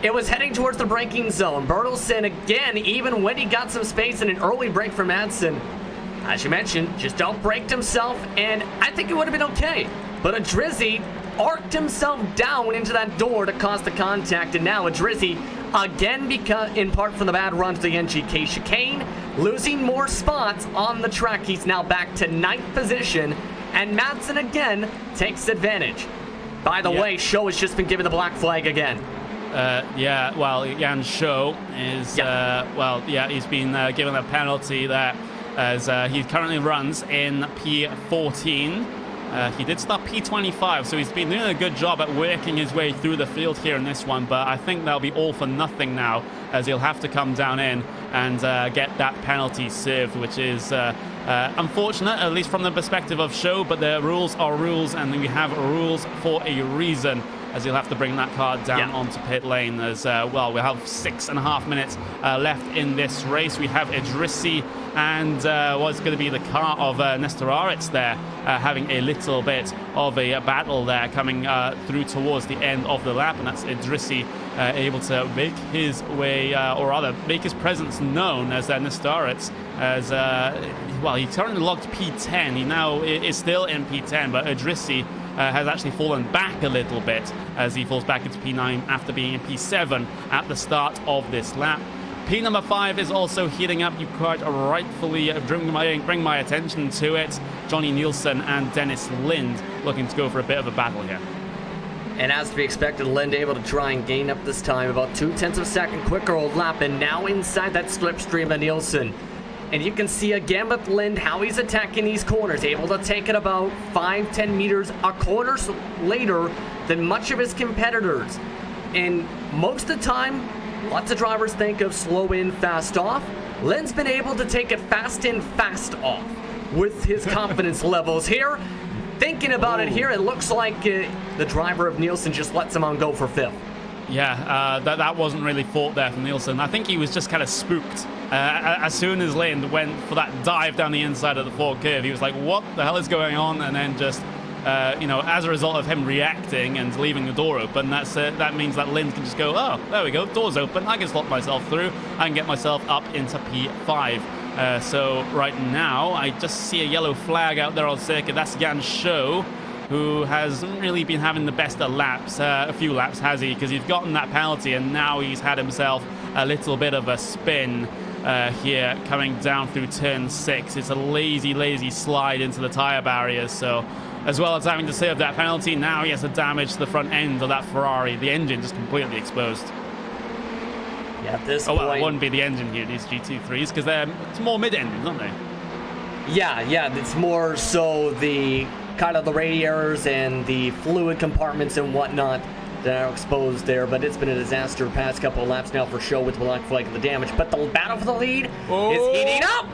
it was heading towards the braking zone. Bertelsen, again, even when he got some space in an early break for Madsen, as you mentioned, just outbraked himself, and I think it would have been okay. But Idrissi arced himself down into that door to cause the contact, and now Idrissi, again, because in part from the bad run to the NGK chicane, losing more spots on the track. He's now back to 9th position, and Madsen again takes advantage. By the way, Show has just been given the black flag again. Yeah, well, Jan Show is, he's been given a penalty there as he currently runs in P14. He did start P25, so he's been doing a good job at working his way through the field here in this one, but I think that'll be all for nothing now, as he'll have to come down in and get that penalty served, which is unfortunate, at least from the perspective of Show, but the rules are rules, and we have rules for a reason, as he'll have to bring that car down onto pit lane. As well, we have 6.5 minutes left in this race. We have Idrissi and what's going to be the car of Nestararitz there, having a little bit of a battle there coming through towards the end of the lap, and that's Idrissi able to make his way, or rather make his presence known as Nestararitz, as well, he currently logged P10. He now is still in P10, but Idrissi has actually fallen back a little bit as he falls back into P9 after being in P7 at the start of this lap. P number 5 is also heating up. You quite rightfully bring my attention to it. Johnny Nielsen and Dennis Lind looking to go for a bit of a battle here. And as to be expected, Lind able to try and gain up this time, about 0.2 of a second quicker old lap, and now inside that slipstream of Nielsen. And you can see again with Lind how he's attacking these corners, able to take it about 5-10 meters a corner later than much of his competitors. And most of the time, lots of drivers think of slow in, fast off. Lind's been able to take it fast in, fast off with his confidence levels here. Thinking about it here, it looks like the driver of Nielsen just lets him on go for 5th. Yeah, that wasn't really fought there from Nielsen. I think he was just kind of spooked. As soon as Lind went for that dive down the inside of the fork curve, he was like, what the hell is going on? And then just, as a result of him reacting and leaving the door open, that means that Lind can just go, oh, there we go, door's open, I can slot myself through, I can get myself up into P5. So right now, I just see a yellow flag out there on circuit. That's Jan Show, who hasn't really been having the best of laps, a few laps, has he? Because he's gotten that penalty, and now he's had himself a little bit of a spin. here coming down through turn 6. It's a lazy slide into the tire barriers, so as well as having to serve that penalty, now he has to damage the front end of that Ferrari. The engine just completely exposed. Yeah, at this point... well, it wouldn't be the engine here, these GT3s, because they're more mid-engines, aren't they? Yeah, it's more so the kind of the radiators and the fluid compartments and whatnot that are exposed there, but it's been a disaster the past couple of laps now for sure with the black flag of the damage. But the battle for the lead is heating up.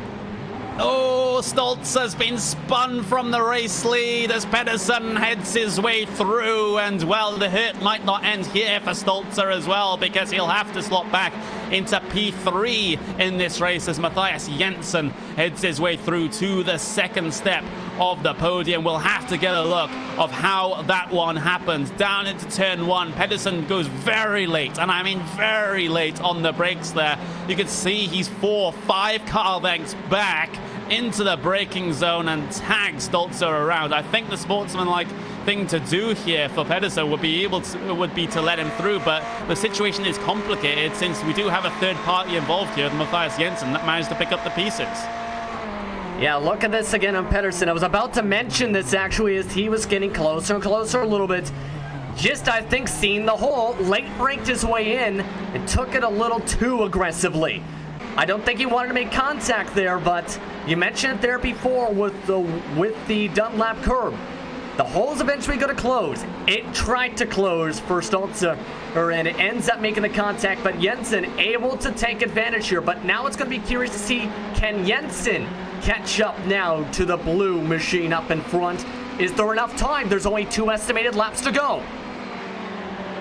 Oh, Stoltz has been spun from the race lead as Pedersen heads his way through, and well, the hurt might not end here for Stoltzer as well, because he'll have to slot back into P3 in this race as Matthias Jensen heads his way through to the second step of the podium. We'll have to get a look of how that one happened. Down into turn 1, Pedersen goes very late, and I mean very late on the brakes there. You can see he's 4-5 car lengths back into the braking zone and tags Stoltzer around. I think the sportsmanlike thing to do here for Pedersen would be to let him through, but the situation is complicated since we do have a third party involved here, Matthias Jensen, that managed to pick up the pieces. Yeah, look at this again on Pedersen. I was about to mention this actually as he was getting closer and closer a little bit. Just, I think, seeing the hole, late braked his way in and took it a little too aggressively. I don't think he wanted to make contact there, but you mentioned it there before with the Dunlap curb. The hole's eventually going to close. It tried to close for Stoltzer, and it ends up making the contact, but Jensen able to take advantage here. But now it's going to be curious to see, can Jensen catch up now to the blue machine up in front? Is there enough time? There's only 2 estimated laps to go.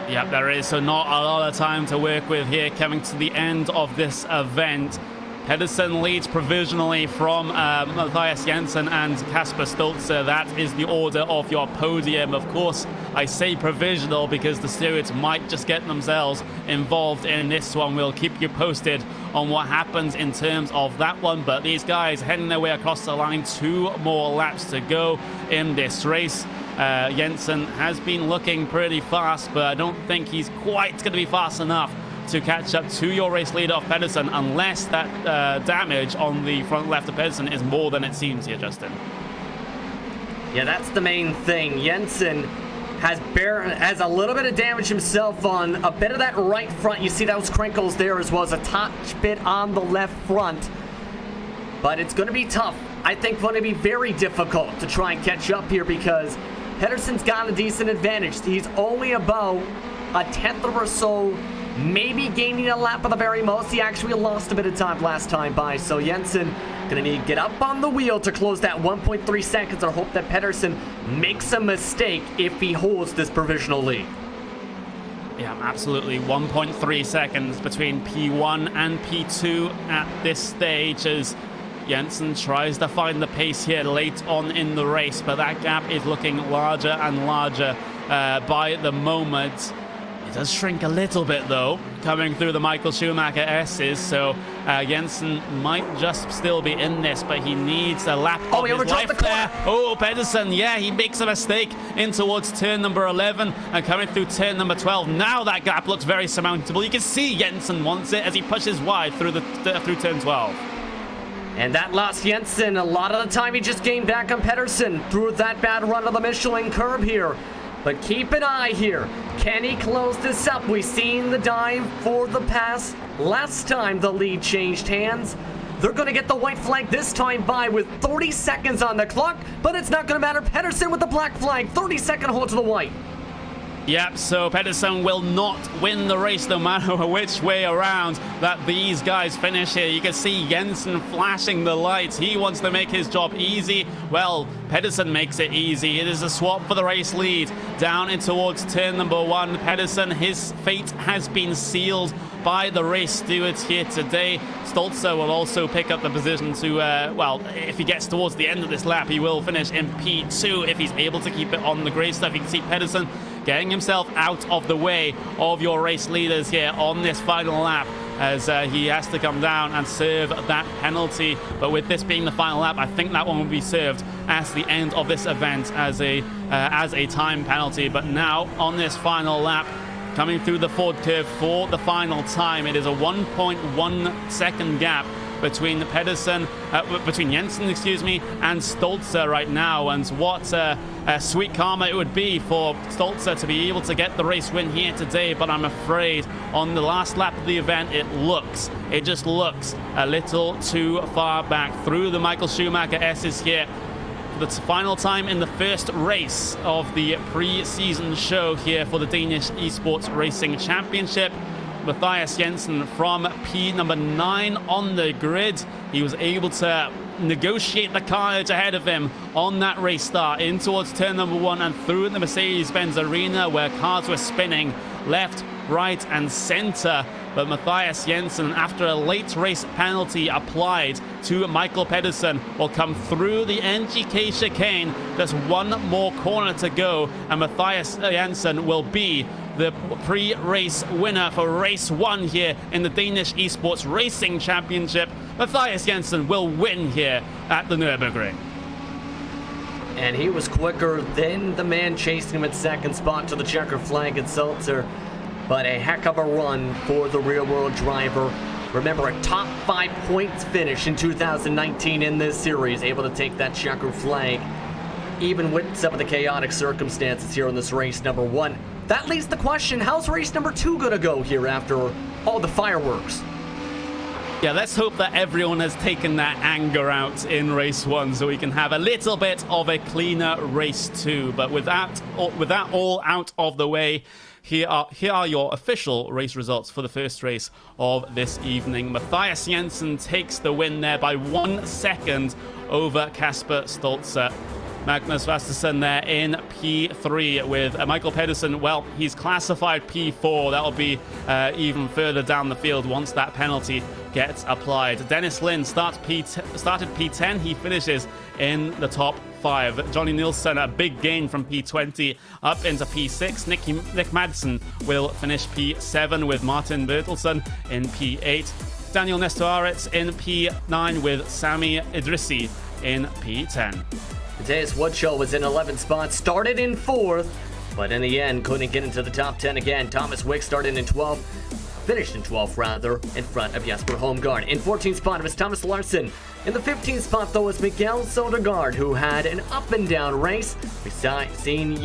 Yep, there is, so not a lot of time to work with here coming to the end of this event. Pedersen leads provisionally from Matthias Jensen and Kasper Stoltzer. That is the order of your podium. Of course, I say provisional because the stewards might just get themselves involved in this one. We'll keep you posted on what happens in terms of that one. But these guys heading their way across the line. 2 more laps to go in this race. Jensen has been looking pretty fast, but I don't think he's quite going to be fast enough to catch up to your race leader of Pedersen, unless that damage on the front left of Pedersen is more than it seems here, Justin. Yeah, that's the main thing. Jensen has a little bit of damage himself on a bit of that right front. You see those crinkles there, as well as a touch bit on the left front. But it's going to be tough. I think going to be very difficult to try and catch up here because Pedersen's got a decent advantage. He's only about a 10th or so, maybe gaining a lap at the very most. He actually lost a bit of time last time by, so Jensen gonna need to get up on the wheel to close that 1.3 seconds or hope that Pedersen makes a mistake if he holds this provisional lead. Yeah, absolutely. 1.3 seconds between P1 and P2 at this stage as Jensen tries to find the pace here late on in the race, but that gap is looking larger and larger by the moment. It does shrink a little bit, though, coming through the Michael Schumacher S's, so Jensen might just still be in this, but he needs a lap of his life there. Oh, Pedersen, yeah, he makes a mistake in towards turn number 11 and coming through turn number 12. Now that gap looks very surmountable. You can see Jensen wants it as he pushes wide through turn 12. And that lost Jensen a lot of the time. He just gained back on Pedersen through that bad run of the Michelin curb here. But keep an eye here. Can he close this up? We've seen the dive for the pass last time the lead changed hands. They're going to get the white flag this time by with 30 seconds on the clock, but it's not going to matter. Pedersen with the black flag, 30-second hold to the white. Yep, so Pedersen will not win the race no matter which way around that these guys finish here. You can see Jensen flashing the lights. He wants to make his job easy. Well, Pedersen makes it easy. It is a swap for the race lead. Down in towards turn number 1. Pedersen, his fate has been sealed by the race stewards here today. Stoltzer will also pick up the position to, well, if he gets towards the end of this lap, he will finish in P2 if he's able to keep it on the grey stuff. You can see Pedersen getting himself out of the way of your race leaders here on this final lap as he has to come down and serve that penalty. But with this being the final lap, I think that one will be served at the end of this event as a time penalty. But now on this final lap, coming through the Ford curve for the final time. It is a 1.1 second gap between between Jensen, and Stolzer right now. And what a sweet karma it would be for Stolzer to be able to get the race win here today. But I'm afraid on the last lap of the event, it just looks a little too far back through the Michael Schumacher S's here. The final time in the first race of the pre-season show here for the Danish Esports Racing Championship. Matthias Jensen from P number 9 on the grid. He was able to negotiate the carnage ahead of him on that race start in towards turn number 1 and through the Mercedes-Benz arena where cars were spinning left, right and center. But Matthias Jensen, after a late race penalty applied to Michael Pedersen, will come through the NGK chicane. There's one more corner to go, and Matthias Jensen will be the pre-race winner for race 1 here in the Danish Esports Racing Championship. Matthias Jensen will win here at the Nürburgring. And he was quicker than the man chasing him at second spot to the checker flag at Sulzer. But a heck of a run for the real-world driver. Remember, a top 5 points finish in 2019 in this series, able to take that checker flag, even with some of the chaotic circumstances here in this race number 1. That leaves the question, how's race number 2 going to go here after all the fireworks? Yeah, let's hope that everyone has taken that anger out in race 1 so we can have a little bit of a cleaner race 2. But with that all out of the way, here are your official race results for the first race of this evening. Matthias Jensen takes the win there by 1 second over Kasper Stolzer. Magnus Vastersen there in P3 with Michael Pedersen. Well, he's classified P4. That'll be even further down the field once that penalty gets applied. Dennis Lind started P10. He finishes in the top 5. Johnny Nielsen, a big gain from P20 up into P6. Nick Madsen will finish P7 with Martin Bertelsen in P8. Daniel Nestoaretz in P9 with Sami Idrissi in P10. Mateus Woodshaw was in 11th spot, started in 4th, but in the end couldn't get into the top 10 again. Thomas Wick started in 12th, finished in 12th rather, in front of Jesper Holmgaard. In 14th spot was Thomas Larson. In the 15th spot though was Miguel Sodergaard, who had an up and down race. Besides seeing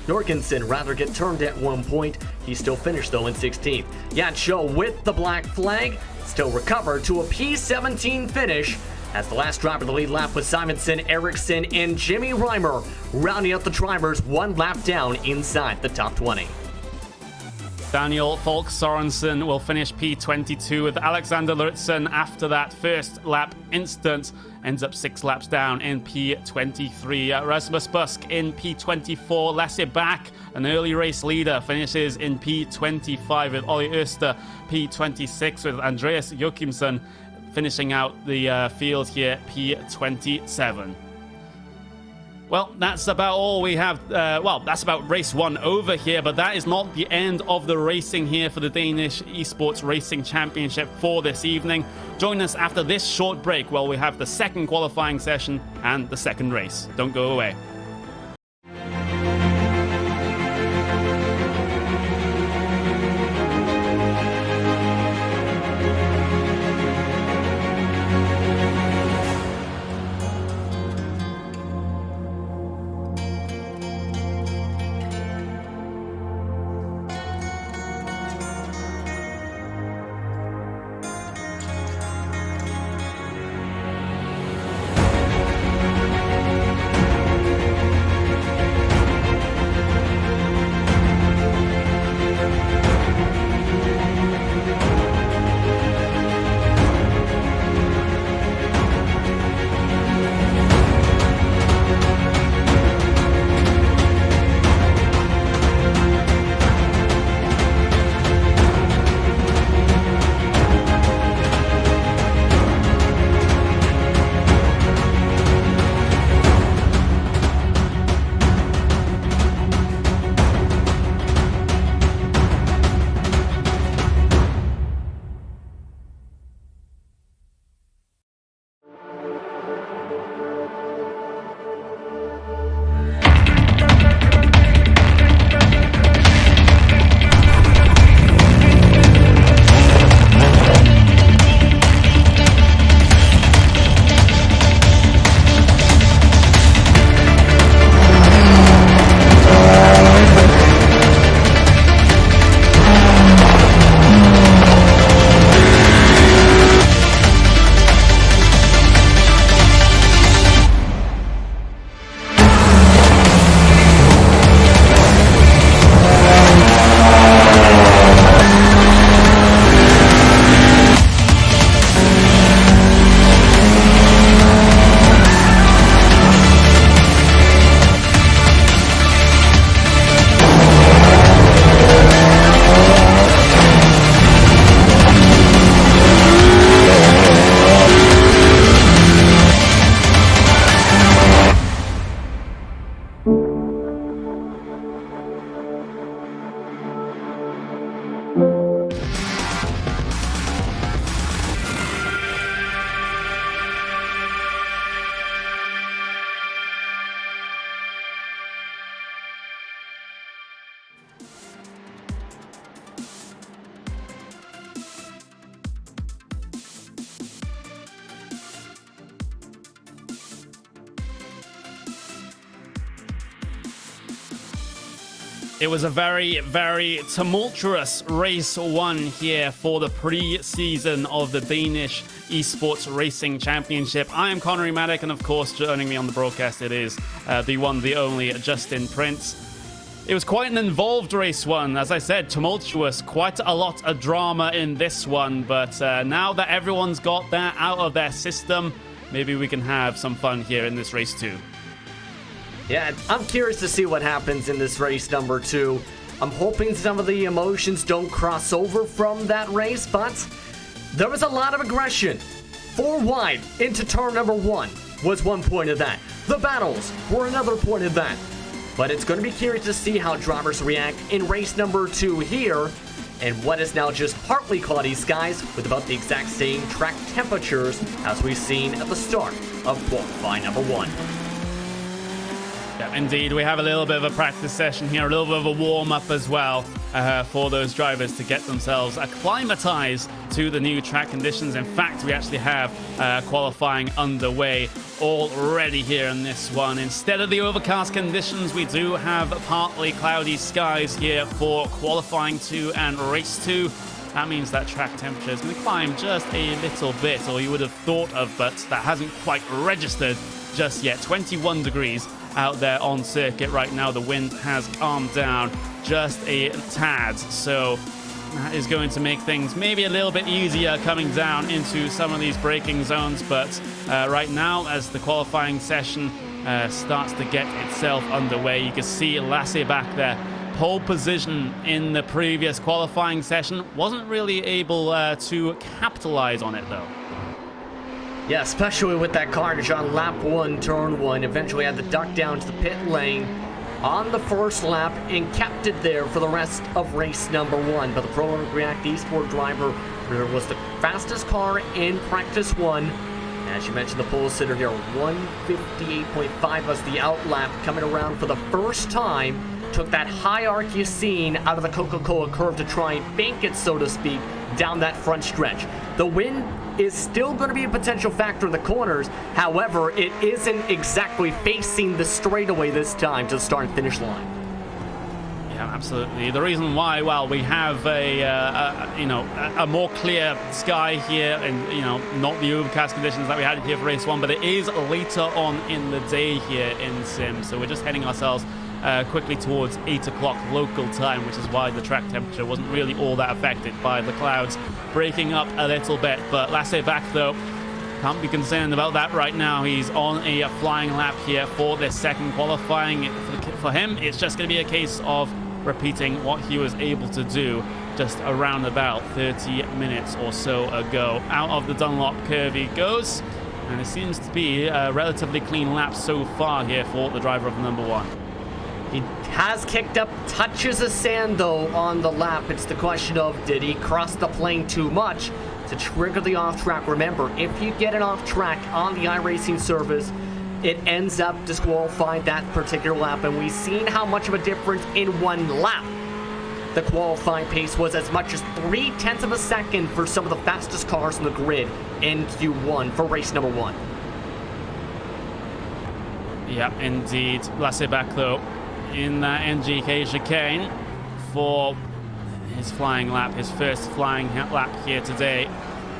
Jorgensen rather get turned at one point, he still finished though in 16th. Jan Scho with the black flag still recovered to a P17 finish, as the last driver of the lead lap was Simonson, Eriksson, and Jimmy Reimer, rounding out the drivers 1 lap down inside the top 20. Daniel Falk Sorensen will finish P22 with Alexander Luritzen after that first lap incident. Ends up 6 laps down in P23. Rasmus Busk in P24. Lasse Bak, an early race leader, finishes in P25 with Ollie Oster. P26 with Andreas Joachimsen finishing out the field here, P27. Well, that's about all we have. That's about race 1 over here, but that is not the end of the racing here for the Danish Esports Racing Championship for this evening. Join us after this short break while we have the second qualifying session and the second race. Don't go away. It was a very, very tumultuous race one here for the pre-season of the Danish Esports Racing Championship. I am Connery Maddock, and of course, joining me on the broadcast, it is the one, the only, Justin Prince. It was quite an involved race one, as I said, tumultuous, quite a lot of drama in this one, but now that everyone's got that out of their system, maybe we can have some fun here in this race too. Yeah, I'm curious to see what happens in this race number 2. I'm hoping some of the emotions don't cross over from that race, but there was a lot of aggression. 4 wide into turn number 1 was one point of that. The battles were another point of that. But it's going to be curious to see how drivers react in race number 2 here, and what is now just partly cloudy skies with about the exact same track temperatures as we've seen at the start of qualifying number 1. Yeah, indeed, we have a little bit of a practice session here, a little bit of a warm-up as well for those drivers to get themselves acclimatized to the new track conditions. In fact, we actually have qualifying underway already here in this one. Instead of the overcast conditions, we do have partly cloudy skies here for qualifying 2 and race 2. That means that track temperature is going to climb just a little bit, or you would have thought of, but that hasn't quite registered just yet. 21 degrees out there on circuit right now. The wind has calmed down just a tad, so that is going to make things maybe a little bit easier coming down into some of these braking zones. But right now, as the qualifying session starts to get itself underway, you can see Lasse back there, pole position in the previous qualifying session, wasn't really able to capitalize on it though. Yeah, especially with that carnage on lap 1, turn 1. Eventually had to duck down to the pit lane on the first lap and kept it there for the rest of race number 1. But the Pro React Esport driver was the fastest car in practice 1. As you mentioned, the pole sitter here, 158.5 was the out lap, coming around for the first time. Took that high arc you seen out of the Coca-Cola curve to try and bank it, so to speak, down that front stretch. The wind is still going to be a potential factor in the corners. However, it isn't exactly facing the straightaway this time to the start and finish line. Yeah, absolutely. The reason why, well, we have a more clear sky here, and not the overcast conditions that we had here for race 1, but it is later on in the day here in Sim, so we're just heading ourselves quickly towards 8 o'clock local time, which is why the track temperature wasn't really all that affected by the clouds breaking up a little bit. But Lasse back though, can't be concerned about that right now. He's on a flying lap here for this second qualifying. For him, it's just going to be a case of repeating what he was able to do just around about 30 minutes or so ago. Out of the Dunlop curve he goes, and it seems to be a relatively clean lap so far here for the driver of number 1. He has kicked up touches of sand, though, on the lap. It's the question of, did he cross the plane too much to trigger the off-track? Remember, if you get an off-track on the iRacing service, it ends up disqualifying that particular lap. And we've seen how much of a difference in one lap. The qualifying pace was as much as 0.3 of a second for some of the fastest cars on the grid in Q1 for race number 1. Yeah, indeed. Lasse back, though, in that NGK chicane for his flying lap, his first flying lap here today.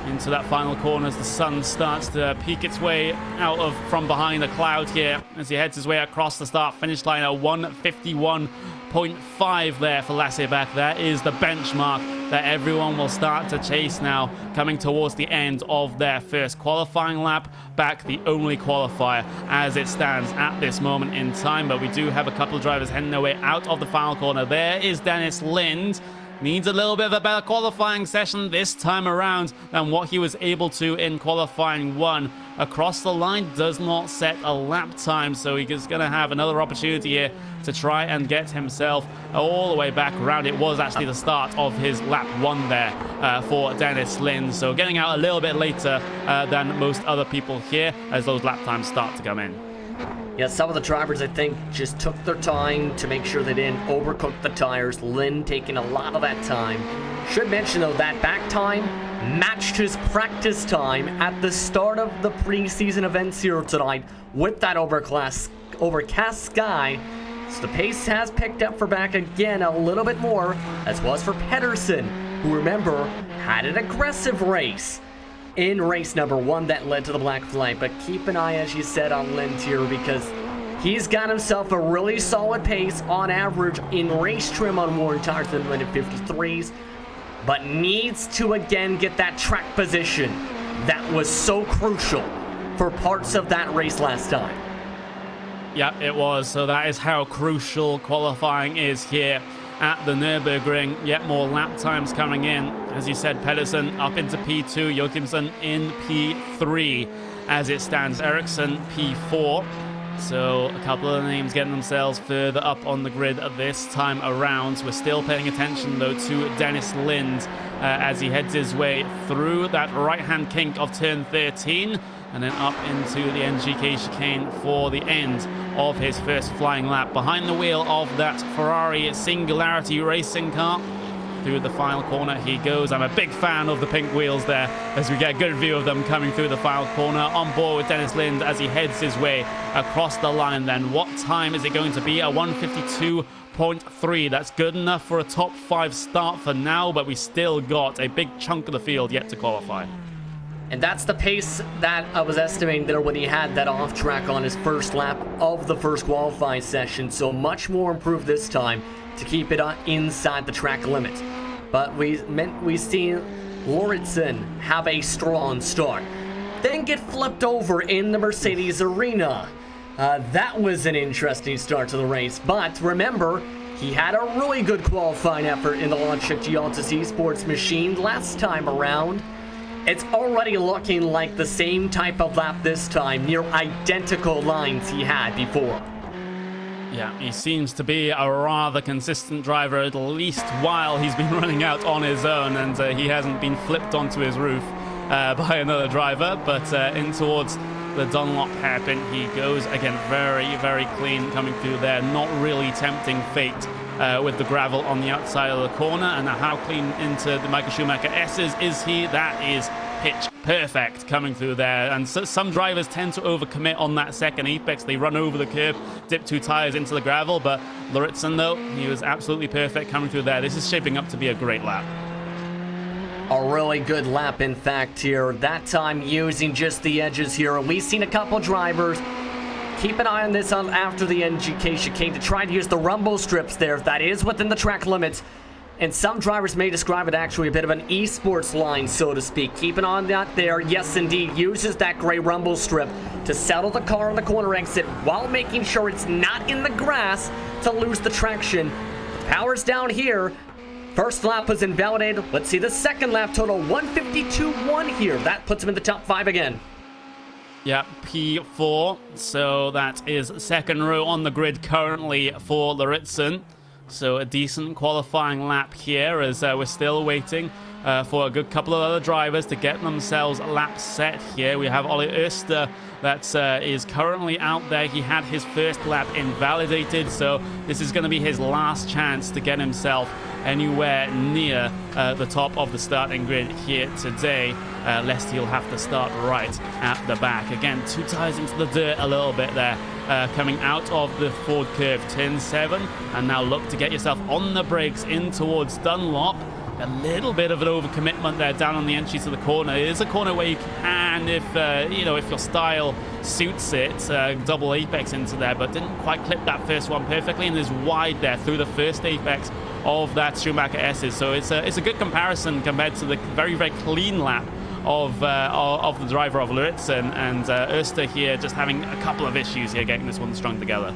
Into that final corner as the sun starts to peek its way out of from behind the cloud here as he heads his way across the start-finish line at 151.5 there for Lasse back. That is the benchmark that everyone will start to chase now, coming towards the end of their first qualifying lap. Back the only qualifier as it stands at this moment in time, but we do have a couple of drivers heading their way out of the final corner. There is Dennis Lind. Needs a little bit of a better qualifying session this time around than what he was able to in qualifying 1. Across the line does not set a lap time, so he is going to have another opportunity here to try and get himself all the way back around. It was actually the start of his lap 1 there for Dennis Lind, so getting out a little bit later than most other people here as those lap times start to come in. Yeah, some of the drivers, I think, just took their time to make sure they didn't overcook the tires. Lynn taking a lot of that time. Should mention, though, that back time matched his practice time at the start of the preseason events here tonight with that overcast sky. So the pace has picked up for back again a little bit more, as was for Pedersen, who, remember, had an aggressive race in race number 1 that led to the black flag. But keep an eye, as you said, on Lind here, because he's got himself a really solid pace on average in race trim on worn tires in the minute 53s, but needs to again get that track position that was so crucial for parts of that race last time. Yeah, it was. So that is how crucial qualifying is here at the Nürburgring. Yet more lap times coming in. As you said, Pedersen up into P2, Jochimsen in P3 as it stands. Ericsson P4. So a couple of names getting themselves further up on the grid this time around. We're still paying attention, though, to Dennis Lind as he heads his way through that right-hand kink of turn 13 and then up into the NGK chicane for the end of his first flying lap. Behind the wheel of that Ferrari Singularity racing car. Through the final corner he goes. I'm a big fan of the pink wheels there as we get a good view of them coming through the final corner. On board with Dennis Lind as he heads his way across the line then. What time is it going to be? A 152.3. That's good enough for a top 5 start for now, but we still got a big chunk of the field yet to qualify. And that's the pace that I was estimating there when he had that off track on his first lap of the first qualifying session. So much more improved this time to keep it inside the track limit. But we've seen Lauritsen have a strong start, then get flipped over in the Mercedes arena. That was an interesting start to the race. But remember, he had a really good qualifying effort in the launch at Gialtis Esports machine last time around. It's already looking like the same type of lap this time, near identical lines he had before. Yeah, he seems to be a rather consistent driver, at least while he's been running out on his own, and he hasn't been flipped onto his roof by another driver, but in towards the Dunlop hairpin he goes. Again, very, very clean coming through there, not really tempting fate with the gravel on the outside of the corner. And how clean into the Michael Schumacher S's is he? That is pitch perfect coming through there. And so, some drivers tend to overcommit on that second apex. They run over the curb, dip 2 tires into the gravel, but Lauritsen, though, he was absolutely perfect coming through there. This is shaping up to be a great lap. A really good lap, in fact, here. That time using just the edges here. We've seen a couple drivers keep an eye on this after the NGK chicane to try to use the rumble strips there. That is within the track limits. And some drivers may describe it actually a bit of an esports line, so to speak. Keep an eye on that there. Yes, indeed, uses that gray rumble strip to settle the car on the corner exit while making sure it's not in the grass to lose the traction. Power's down here. First lap was invalidated. Let's see the second lap total, 152.1 here. That puts him in the top 5 again. Yeah, P4. So that is second row on the grid currently for Lauritsen. So a decent qualifying lap here as we're still waiting for a good couple of other drivers to get themselves laps set here. We have Ollie Oester that is currently out there. He had his first lap invalidated, so this is going to be his last chance to get himself anywhere near the top of the starting grid here today, lest he'll have to start right at the back. Again, 2 tires into the dirt a little bit there. Coming out of the forward curve, turn 7, and now look to get yourself on the brakes in towards Dunlop. A little bit of an overcommitment there down on the entry to the corner. It is a corner where you can, if your style suits it, double apex into there, but didn't quite clip that first one perfectly, and is wide there through the first apex of that Schumacher S's. So it's a good comparison compared to the very, very clean lap of the driver of Lauritsen, and Oester here just having a couple of issues here getting this one strung together.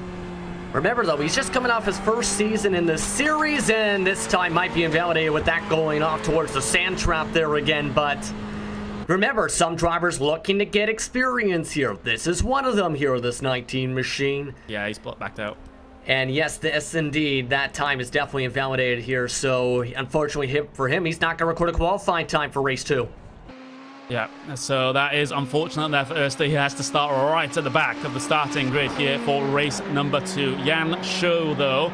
Remember, though, he's just coming off his first season in the series, and this time might be invalidated with that going off towards the sand trap there again. But remember, some drivers looking to get experience here. This is one of them here, this 19 machine. Yeah, he's backed out. And yes, indeed, that time is definitely invalidated here. So, unfortunately for him, he's not going to record a qualifying time for race 2. Yeah, so that is unfortunate there for Oester. He has to start right at the back of the starting grid here for race number 2. Jan Schou, though,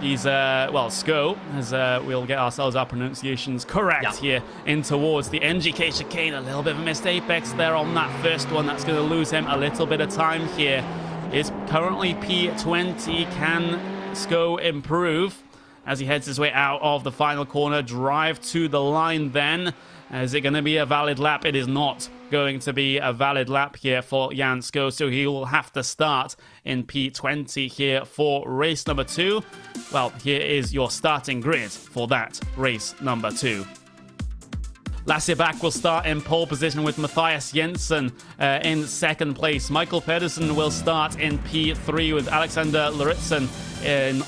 he's, Sko, as we'll get ourselves our pronunciations correct here, in towards the NGK chicane. A little bit of a missed apex there on that first one. That's going to lose him a little bit of time here. Is currently P20. Can Sko improve as he heads his way out of the final corner. Drive to the line then. Is it going to be a valid lap? It is not going to be a valid lap here for Jan Sko, so he will have to start in P20 here for race number 2. Well, here is your starting grid for that race number 2. Lasse Bak will start in pole position with Matthias Jensen in second place. Michael Pedersen will start in P3 with Alexander Luritzen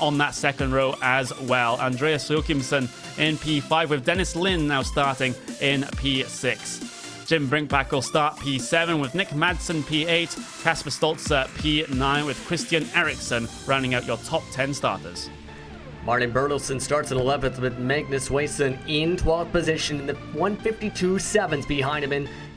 on that second row as well. Andreas Joachimsen in P5 with Dennis Lind now starting in P6. Jim Brinkback will start P7 with Nick Madsen P8, Kasper Stolzer P9 with Christian Eriksson rounding out your top 10 starters. Martin Bertelsen starts in 11th with Magnus Wason in 12th position in the 152.7s behind him.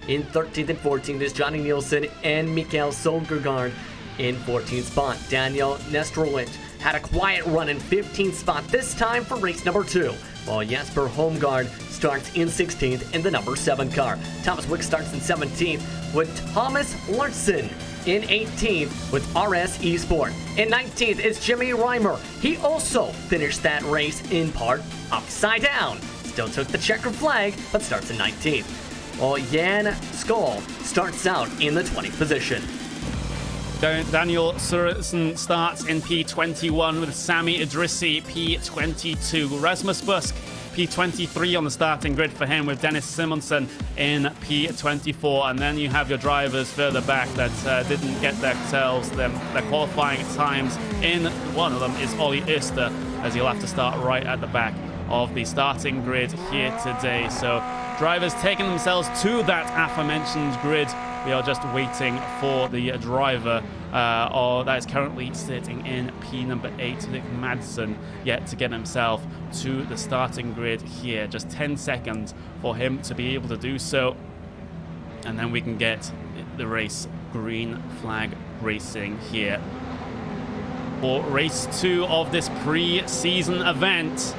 In 13th and 14th is Johnny Nielsen and Mikael Solgergaard in 14th spot. Daniel Nestrovic had a quiet run in 15th spot this time for race number 2, while Jasper Holmgaard starts in 16th in the number 7 car. Thomas Wick starts in 17th with Thomas Larson in 18th with RS Esport. In 19th is Jimmy Reimer. He also finished that race in part upside down. Still took the checkered flag, but starts in 19th. While Jan Skoll starts out in the 20th position. Daniel Sørensen starts in P21 with Sami Idrissi P22. Rasmus Busk P23 on the starting grid for him with Dennis Simonsen in P24. And then you have your drivers further back that didn't get themselves their qualifying times in. One of them is Ollie Oester, as he'll have to start right at the back of the starting grid here today. So drivers taking themselves to that aforementioned grid. We are just waiting for the driver that is currently sitting in P number 8, Nick Madsen, yet to get himself to the starting grid here. Just 10 seconds for him to be able to do so. And then we can get the race green flag racing here for race 2 of this pre-season event.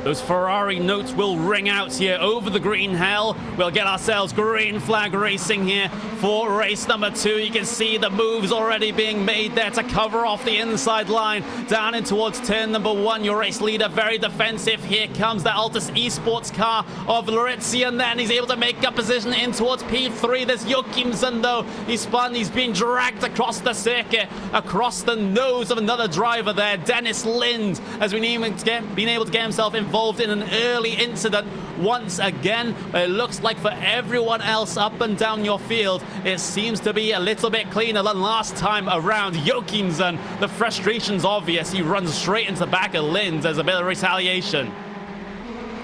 Those Ferrari notes will ring out here over the green hell. We'll get ourselves green flag racing here for race number 2. You can see the moves already being made there to cover off the inside line. Down in towards turn number 1, your race leader, very defensive. Here comes the Altus Esports car of Luritzen. Then he's able to make up position in towards P3. There's Joachimsen though. He's spun, he's being dragged across the circuit, across the nose of another driver there. Dennis Lind has been able to get himself involved in an early incident once again. But it looks like for everyone else up and down your field, it seems to be a little bit cleaner than last time around. Joachimsen, the frustration's obvious. He runs straight into the back of Lind. There's a bit of retaliation.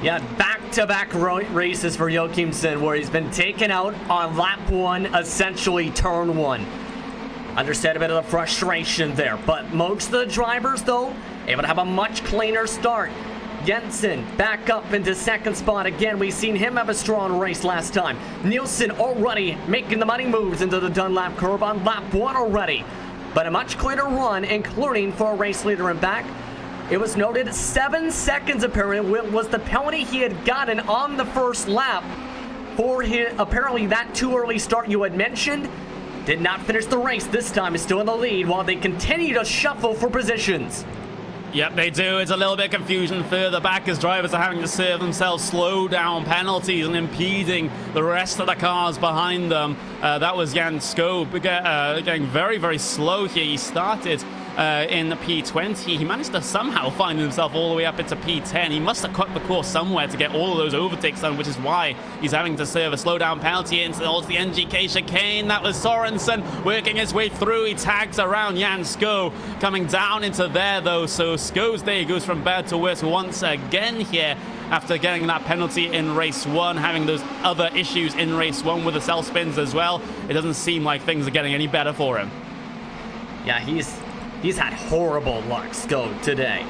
Yeah, back-to-back races for Joachimsen, where he's been taken out on lap 1, essentially turn 1. Understand a bit of the frustration there, but most of the drivers, though, able to have a much cleaner start. Jensen back up into second spot again. We've seen him have a strong race last time. Nielsen already making the money moves into the Dunlap curve on lap 1 already. But a much cleaner run, including for a race leader in back. It was noted 7 seconds apparently was the penalty he had gotten on the first lap for his, apparently that too early start you had mentioned. Did not finish the race this time, is still in the lead while they continue to shuffle for positions. Yep, they do. It's a little bit of confusion further back as drivers are having to serve themselves slow down penalties and impeding the rest of the cars behind them. That was Jan Sko getting very, very slow here. He started in the P20. He managed to somehow find himself all the way up into P10. He must have cut the course somewhere to get all of those overtakes done, which is why he's having to serve a slowdown penalty into the NGK chicane. That was Sorensen working his way through. He tags around Jan Sko, coming down into there though. So Sko's day goes from bad to worse once again here after getting that penalty in race 1, having those other issues in race 1 with the cell spins as well. It doesn't seem like things are getting any better for him. Yeah, he's had horrible luck, Sko, today.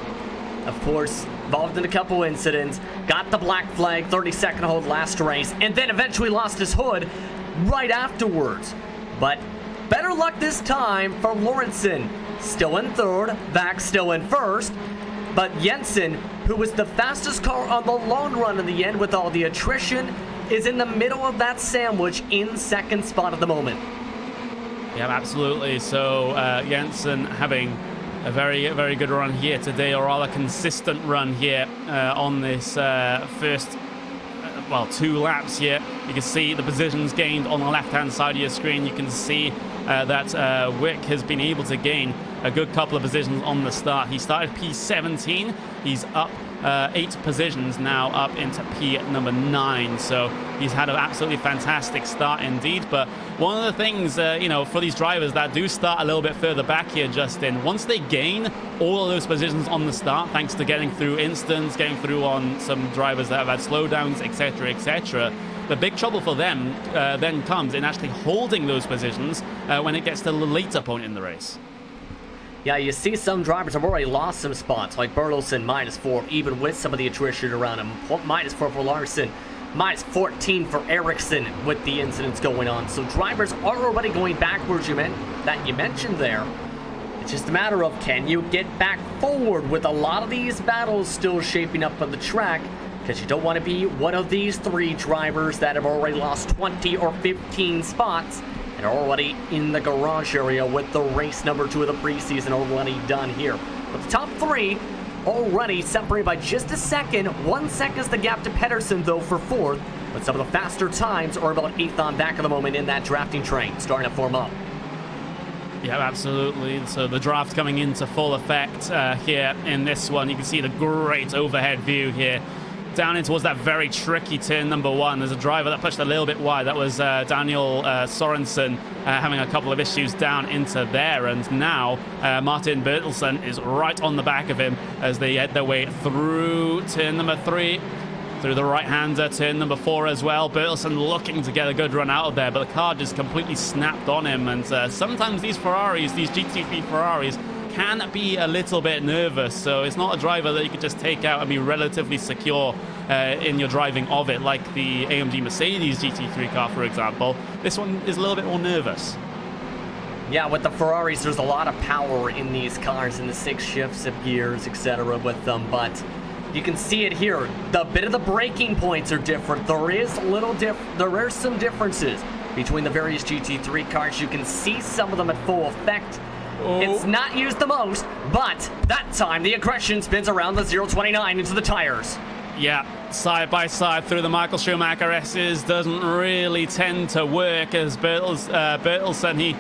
Of course, involved in a couple incidents, got the black flag, 30-second hold last race, and then eventually lost his hood right afterwards. But better luck this time for Lawrenson. Still in third, Vac still in first, but Jensen, who was the fastest car on the long run in the end with all the attrition, is in the middle of that sandwich in second spot at the moment. Yeah, absolutely. So Jensen having a very good run here today, or rather consistent run here on this first, well, 2 laps here. You can see the positions gained on the left-hand side of your screen. You can see that Wick has been able to gain a good couple of positions on the start. He started P17. He's up 8 positions now, up into P number 9. So he's had an absolutely fantastic start indeed. But one of the things, you know, for these drivers that do start a little bit further back here, Justin, once they gain all of those positions on the start, thanks to getting through instants, getting through on some drivers that have had slowdowns, etc., etc., the big trouble for them then comes in actually holding those positions when it gets to the later point in the race. Yeah, you see some drivers have already lost some spots, like Bertelsen, -4, even with some of the attrition around him. -4 for Larson, -14 for Ericsson with the incidents going on. So drivers are already going backwards, you mentioned there. It's just a matter of, can you get back forward with a lot of these battles still shaping up on the track? Because you don't want to be one of these 3 drivers that have already lost 20 or 15 spots and are already in the garage area with the race number 2 of the preseason already done here. But the top 3 already separated by just a second. 1 second is the gap to Pedersen, though, for 4th. But some of the faster times are about 8th on back at the moment in that drafting train, starting to form up. Yeah, absolutely. So the draft coming into full effect here in this one. You can see the great overhead view here. Down in towards that very tricky turn number 1. There's a driver that pushed a little bit wide. That was Daniel Sorensen having a couple of issues down into there. And now Martin Bertelsen is right on the back of him as they head their way through turn number 3. Through the right-hander, turn number 4 as well. Bertelsen looking to get a good run out of there, but the car just completely snapped on him. And sometimes these Ferraris, these GT3 Ferraris, can be a little bit nervous, so it's not a driver that you could just take out and be relatively secure in your driving of it, like the AMG Mercedes GT3 car, for example. This one is a little bit more nervous. Yeah, with the Ferraris, there's a lot of power in these cars, in the 6 shifts of gears, etc. with them, but you can see it here. The bit of the braking points are different. There are some differences between the various GT3 cars. You can see some of them at full effect. Oh. It's not used the most, but that time the aggression spins around the 029 into the tires. Yeah, side by side through the Michael Schumacher S's doesn't really tend to work, as Bertelsen, he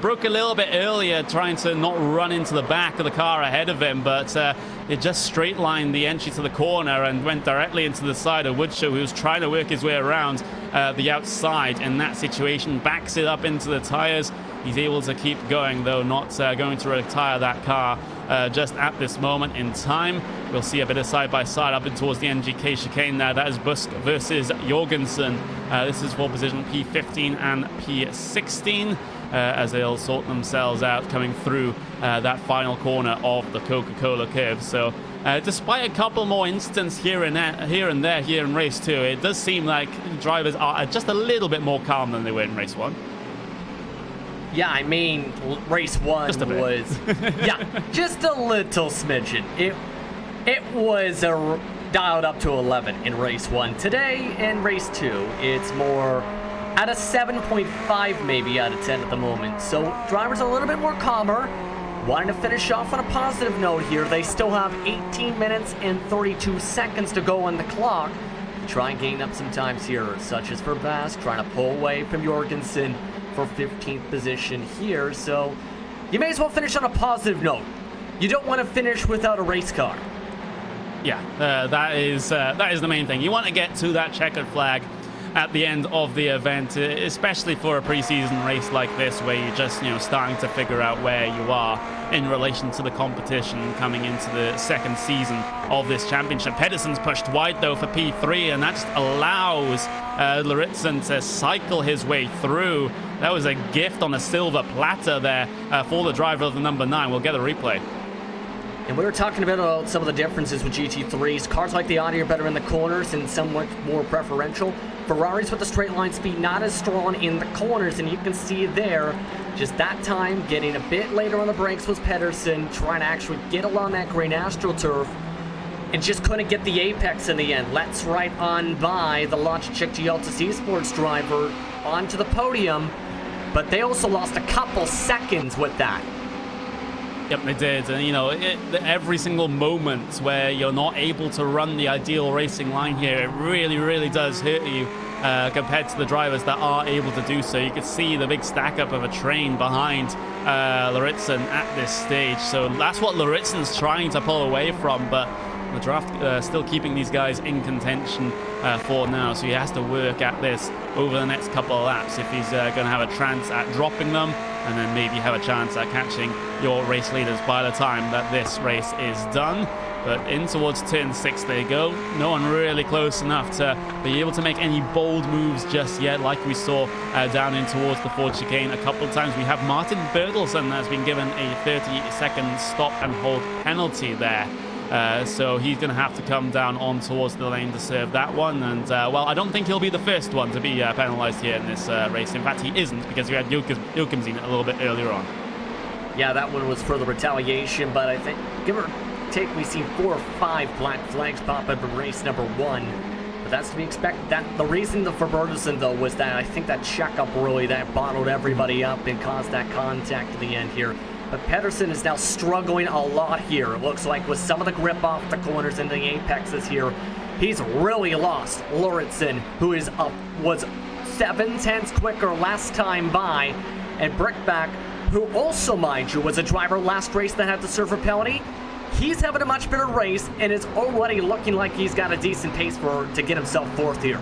broke a little bit earlier trying to not run into the back of the car ahead of him, but it just straight lined the entry to the corner and went directly into the side of Woodshaw, who was trying to work his way around the outside in that situation, backs it up into the tires. He's able to keep going, though not going to retire that car just at this moment in time. We'll see a bit of side-by-side up and towards the NGK chicane there. That is Busk versus Jorgensen. This is for position P15 and P16 as they'll sort themselves out coming through that final corner of the Coca-Cola curve. So despite a couple more instances here and there in race 2, it does seem like drivers are just a little bit more calm than they were in race 1. Yeah, I mean, race 1 was... yeah, just a little smidgen. It was dialed up to 11 in race 1. Today, in race 2, it's more at a 7.5 maybe out of 10 at the moment. So drivers are a little bit more calmer. Wanting to finish off on a positive note here. They still have 18 minutes and 32 seconds to go on the clock. Try and gain up some times here, such as for Bass, trying to pull away from Jorgensen for 15th position here, so you may as well finish on a positive note. You don't want to finish without a race car. Yeah, that is the main thing. You want to get to that checkered flag at the end of the event, especially for a preseason race like this, where you're just starting to figure out where you are in relation to the competition coming into the second season of this championship. Pedersen's pushed wide though for P3, and that just allows Luritzen to cycle his way through. That was a gift on a silver platter there for the driver of the number 9. We'll get a replay. And we were talking about some of the differences with GT3s. Cars like the Audi are better in the corners and somewhat more preferential. Ferraris with the straight line speed not as strong in the corners, and you can see there, just that time, getting a bit later on the brakes was Pedersen, trying to actually get along that green AstroTurf, and just couldn't get the apex in the end. Let's right on by the Logitech Altus Esports driver onto the podium, but they also lost a couple seconds with that. Yep, they did. And, you know, every single moment where you're not able to run the ideal racing line here, it really, really does hurt you compared to the drivers that are able to do so. You can see the big stack up of a train behind Lauritsen at this stage. So that's what Lauritsen's trying to pull away from, but the draft still keeping these guys in contention for now. So he has to work at this over the next couple of laps if he's going to have a chance at dropping them, and then maybe have a chance at catching your race leaders by the time that this race is done. But in towards turn 6 they go. No one really close enough to be able to make any bold moves just yet, like we saw down in towards the Ford chicane a couple of times. We have Martin Bertelsen has been given a 30-second stop and hold penalty there. So he's going to have to come down on towards the lane to serve that one. And, well, I don't think he'll be the first one to be penalized here in this race. In fact, he isn't, because we had Jochimsen a little bit earlier on. Yeah, that one was for the retaliation, but I think, give or take, we've seen 4 or 5 black flags pop up in race number 1. But that's to be expected. The reason for Bertelsen, though, was that I think that checkup really that bottled everybody up and caused that contact at the end here. But Pedersen is now struggling a lot here. It looks like with some of the grip off the corners into the apexes here, he's really lost Lauritsen, who was 7/10 quicker last time by, and Brickback, who also, mind you, was a driver last race that had to serve a penalty. He's having a much better race and is already looking like he's got a decent pace to get himself 4th here.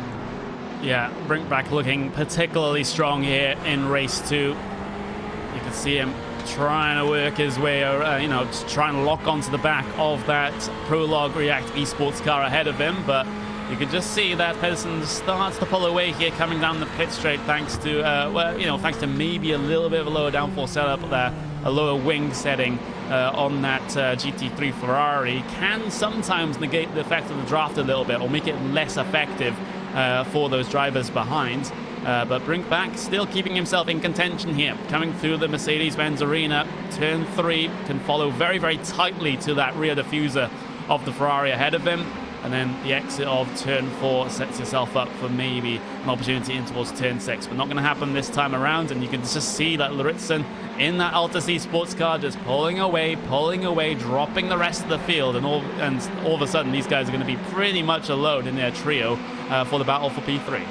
Yeah, Brinkback looking particularly strong here in race 2. You can see him trying to work his way, just trying to lock onto the back of that Prologue React esports car ahead of him, but you can just see that Pedersen starts to pull away here coming down the pit straight thanks to, thanks to maybe a little bit of a lower downforce setup there, a lower wing setting on that GT3 Ferrari can sometimes negate the effect of the draft a little bit or make it less effective for those drivers behind. But Brinkback still keeping himself in contention here. Coming through the Mercedes-Benz Arena, turn 3 can follow very, very tightly to that rear diffuser of the Ferrari ahead of him. And then the exit of turn 4 sets yourself up for maybe an opportunity in towards turn 6. But not going to happen this time around. And you can just see that Lauritsen in that Altus sports car just pulling away, dropping the rest of the field. And all of a sudden, these guys are going to be pretty much alone in their trio for the battle for P3.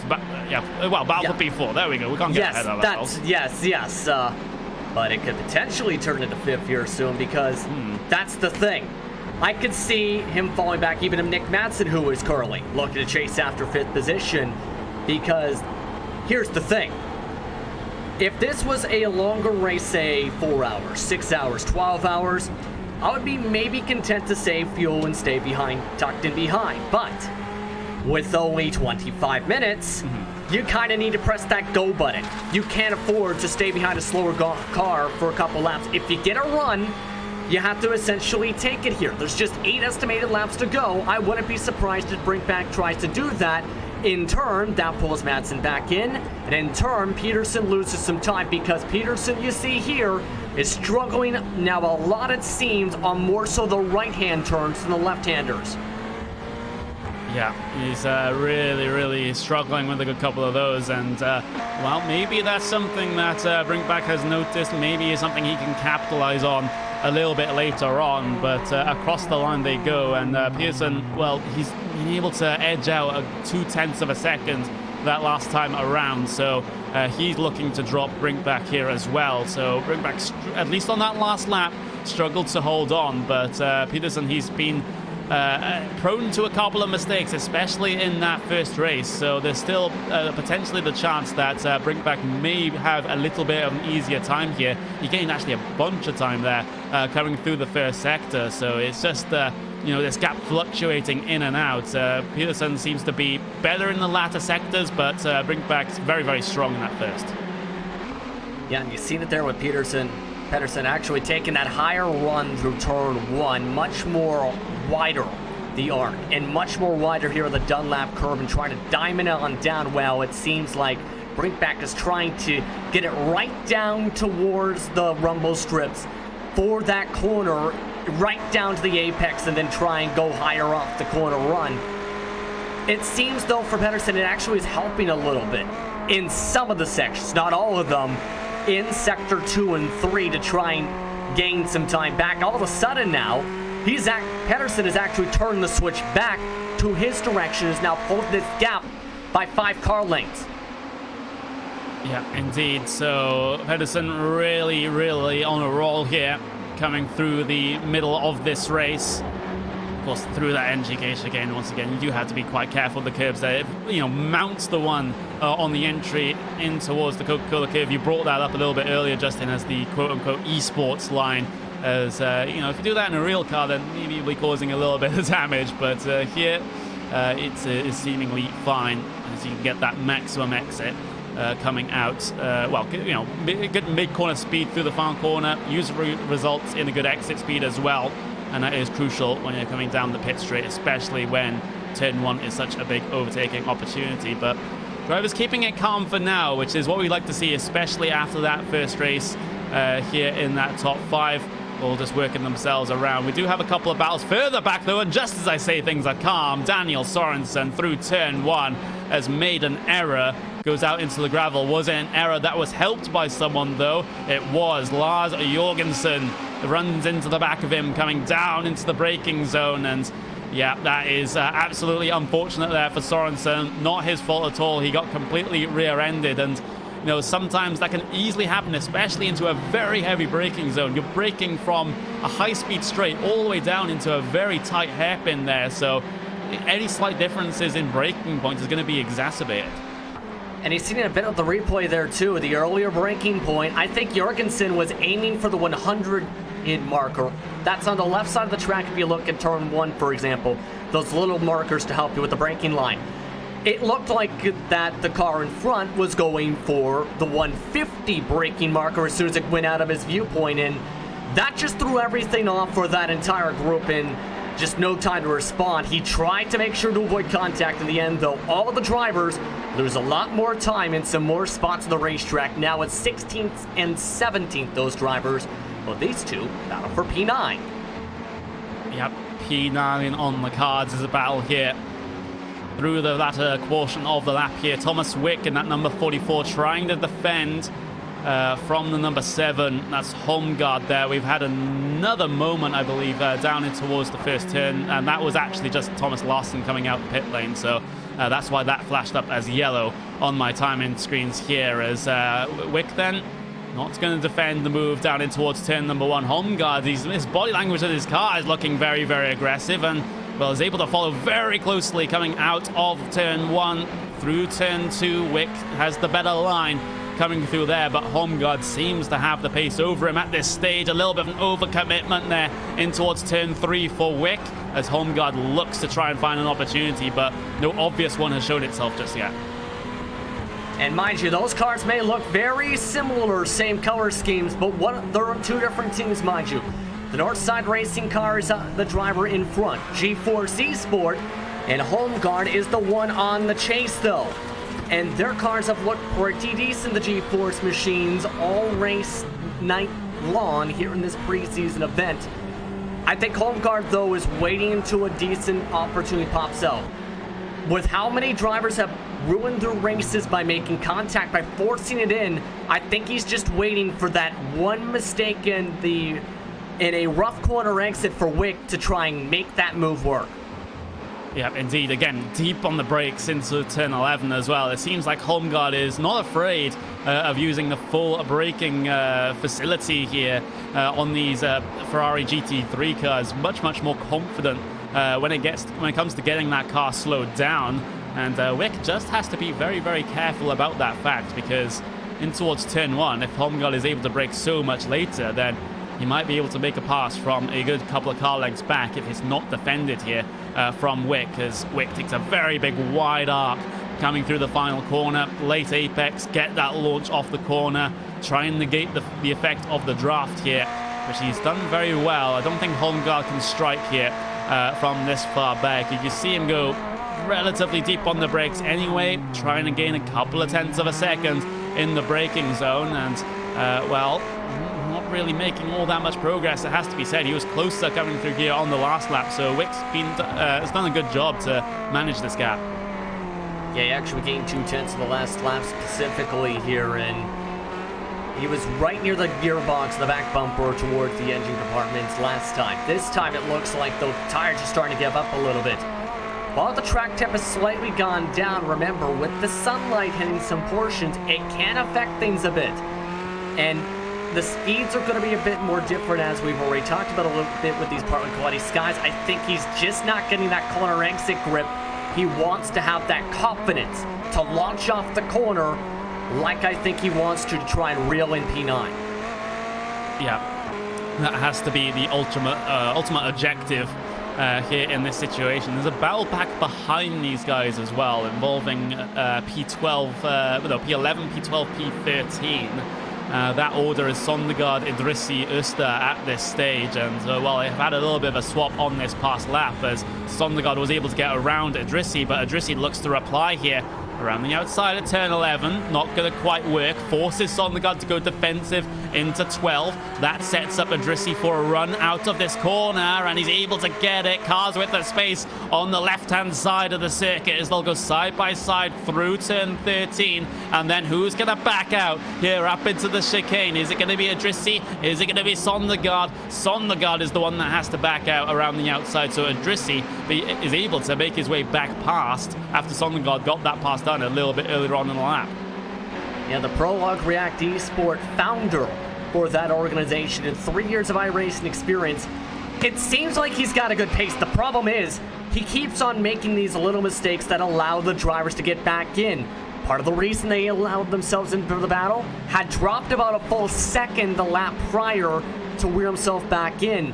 Battle for P4. There we go. We can't get ahead of ourselves. Yes. But it could potentially turn into 5th here soon, because that's the thing. I could see him falling back, even if Nick Madsen, who is currently looking to chase after 5th position, because here's the thing. If this was a longer race, say 4 hours, 6 hours, 12 hours, I would be maybe content to save fuel and stay tucked in behind. But with only 25 minutes, you kind of need to press that go button. You can't afford to stay behind a slower car for a couple laps. If you get a run, you have to essentially take it here. There's just 8 estimated laps to go. I wouldn't be surprised if Brinkback tries to do that. In turn, that pulls Madsen back in, and in turn, Pedersen loses some time, because Pedersen, you see here, is struggling now a lot, it seems, on more so the right-hand turns than the left-handers. Yeah, he's really, really struggling with a good couple of those, and, well, maybe that's something that Brinkback has noticed, maybe is something he can capitalize on a little bit later on, but across the line they go, and Pedersen, well, he's been able to edge out 0.2 of a second that last time around, so he's looking to drop Brinkback here as well. So Brinkback, at least on that last lap, struggled to hold on, but Pedersen, he's been prone to a couple of mistakes, especially in that first race, so there's still potentially the chance that Brinkback may have a little bit of an easier time here. He gained actually a bunch of time there coming through the first sector, so it's just this gap fluctuating in and out. Pedersen seems to be better in the latter sectors, but Brinkback's very, very strong in that first. Yeah, and you've seen it there with Pedersen actually taking that higher run through turn 1, much more wider the arc, and much more wider here on the Dunlap curve, and trying to diamond it on down. Well, it seems like Brinkback is trying to get it right down towards the rumble strips for that corner, right down to the apex, and then try and go higher off the corner run. It seems, though, for Pedersen, it actually is helping a little bit in some of the sections, not all of them. in sector 2 and 3 to try and gain some time back. All of a sudden now, Pedersen has actually turned the switch back to his direction, is now pulled this gap by 5 car lengths. Yeah, indeed. So Pedersen really, really on a roll here, coming through the middle of this race. Of course, through that NG gate again, once again, you do have to be quite careful of the curves there. It, mounts the one on the entry in towards the Coca-Cola curve. You brought that up a little bit earlier, Justin, as the quote-unquote esports line. As, if you do that in a real car, then maybe you'll be causing a little bit of damage. But here, it's seemingly fine, as you can get that maximum exit. Coming out, good mid-corner speed through the final corner, usually results in a good exit speed as well, and that is crucial when you're coming down the pit straight, especially when turn 1 is such a big overtaking opportunity. But drivers keeping it calm for now, which is what we like to see, especially after that first race here in that top 5. All just working themselves around. We do have a couple of battles further back though, and just as I say things are calm, Daniel Sorensen through turn 1 has made an error, goes out into the gravel. Was it an error that was helped by someone though? It was. Lars Jorgensen runs into the back of him, coming down into the braking zone, and yeah, that is absolutely unfortunate there for Sorensen. Not his fault at all. He got completely rear-ended, and sometimes that can easily happen, especially into a very heavy braking zone. You're braking from a high-speed straight all the way down into a very tight hairpin there, so any slight differences in braking points is going to be exacerbated. And he's seen a bit of the replay there too. The earlier braking point, I think Jorgensen was aiming for the 100 in marker. That's on the left side of the track if you look at turn 1, for example. Those little markers to help you with the braking line. It looked like that the car in front was going for the 150 braking marker as soon as it went out of his viewpoint, and that just threw everything off for that entire group in just no time to respond. He tried to make sure to avoid contact in the end, though. All of the drivers lose a lot more time in some more spots of the racetrack. Now it's 16th and 17th, those drivers. Well, these two battle for P9. Yep, P9 on the cards is a battle here. Through the latter portion of the lap here, Thomas Wick in that number 44 trying to defend from the number 7. That's Holmgaard there. We've had another moment, I believe, down in towards the first turn, and that was actually just Thomas Larson coming out the pit lane. So that's why that flashed up as yellow on my timing screens here. As Wick then not going to defend the move down in towards turn number 1. Holmgaard, his body language of his car is looking very, very aggressive, and well, is able to follow very closely coming out of turn 1 through turn 2. Wick has the better line coming through there, but Holmgaard seems to have the pace over him at this stage. A little bit of an overcommitment there in towards turn 3 for Wick, as Holmgaard looks to try and find an opportunity, but no obvious one has shown itself just yet. And mind you, those cars may look very similar, same color schemes, but they're two different teams, mind you. The Northside Racing car is the driver in front, G4 Esport, and Holmgaard is the one on the chase though. And their cars have looked pretty decent, the G-Force machines, all race night long here in this preseason event. I think Holmgaard though is waiting until a decent opportunity pops out. With how many drivers have ruined their races by making contact, by forcing it in, I think he's just waiting for that one mistake in a rough corner exit for Wick to try and make that move work. Yeah, indeed. Again, deep on the brakes into turn 11 as well. It seems like Holmgaard is not afraid of using the full braking facility here on these Ferrari GT3 cars. Much more confident when it comes to getting that car slowed down. And Wick just has to be very, very careful about that fact, because in towards turn 1, if Holmgaard is able to brake so much later, then he might be able to make a pass from a good couple of car lengths back if it's not defended here from Wick, as Wick takes a very big wide arc coming through the final corner. Late apex, get that launch off the corner, try and negate the effect of the draft here, which he's done very well. I don't think Holmgaard can strike here from this far back. You can see him go relatively deep on the brakes anyway, trying to gain a couple of tenths of a second in the braking zone, and well, not really making all that much progress, it has to be said. He was closer coming through here on the last lap, so Wick's has done a good job to manage this gap. Yeah, he actually gained 2 tenths of the last lap specifically here, and He was right near the gearbox, the back bumper towards the engine compartments last time. This time it looks like the tires are starting to give up a little bit. While the track temp has slightly gone down, remember, with the sunlight hitting some portions, it can affect things a bit. And the speeds are going to be a bit more different, as we've already talked about a little bit with these partly cloudy skies. I think he's just not getting that corner exit grip. He wants to have that confidence to launch off the corner like I think he wants to try and reel in P9. Yeah, that has to be the ultimate objective here in this situation. There's a battle pack behind these guys as well, involving P11, P12, P13. That order is Sondergaard, Idrissi, Uster at this stage, and well, they've had a little bit of a swap on this past lap as Sondergaard was able to get around Idrissi, but Idrissi looks to reply here around the outside at turn 11. Not going to quite work. Forces Sondergaard to go defensive into 12. That sets up Idrissi for a run out of this corner, and he's able to get it. Cars with the space on the left-hand side of the circuit as they'll go side by side through turn 13. And then who's going to back out here up into the chicane? Is it going to be Idrissi? Is it going to be Sondergaard? Sondergaard is the one that has to back out around the outside, so Idrissi is able to make his way back past after Sondergaard got that pass done a little bit earlier on in the lap. Yeah, the Prologue React Esport founder for that organization and 3 years of iRacing experience. It seems like he's got a good pace. The problem is he keeps on making these little mistakes that allow the drivers to get back in. Part of the reason they allowed themselves into the battle had dropped about a full second the lap prior to wear himself back in.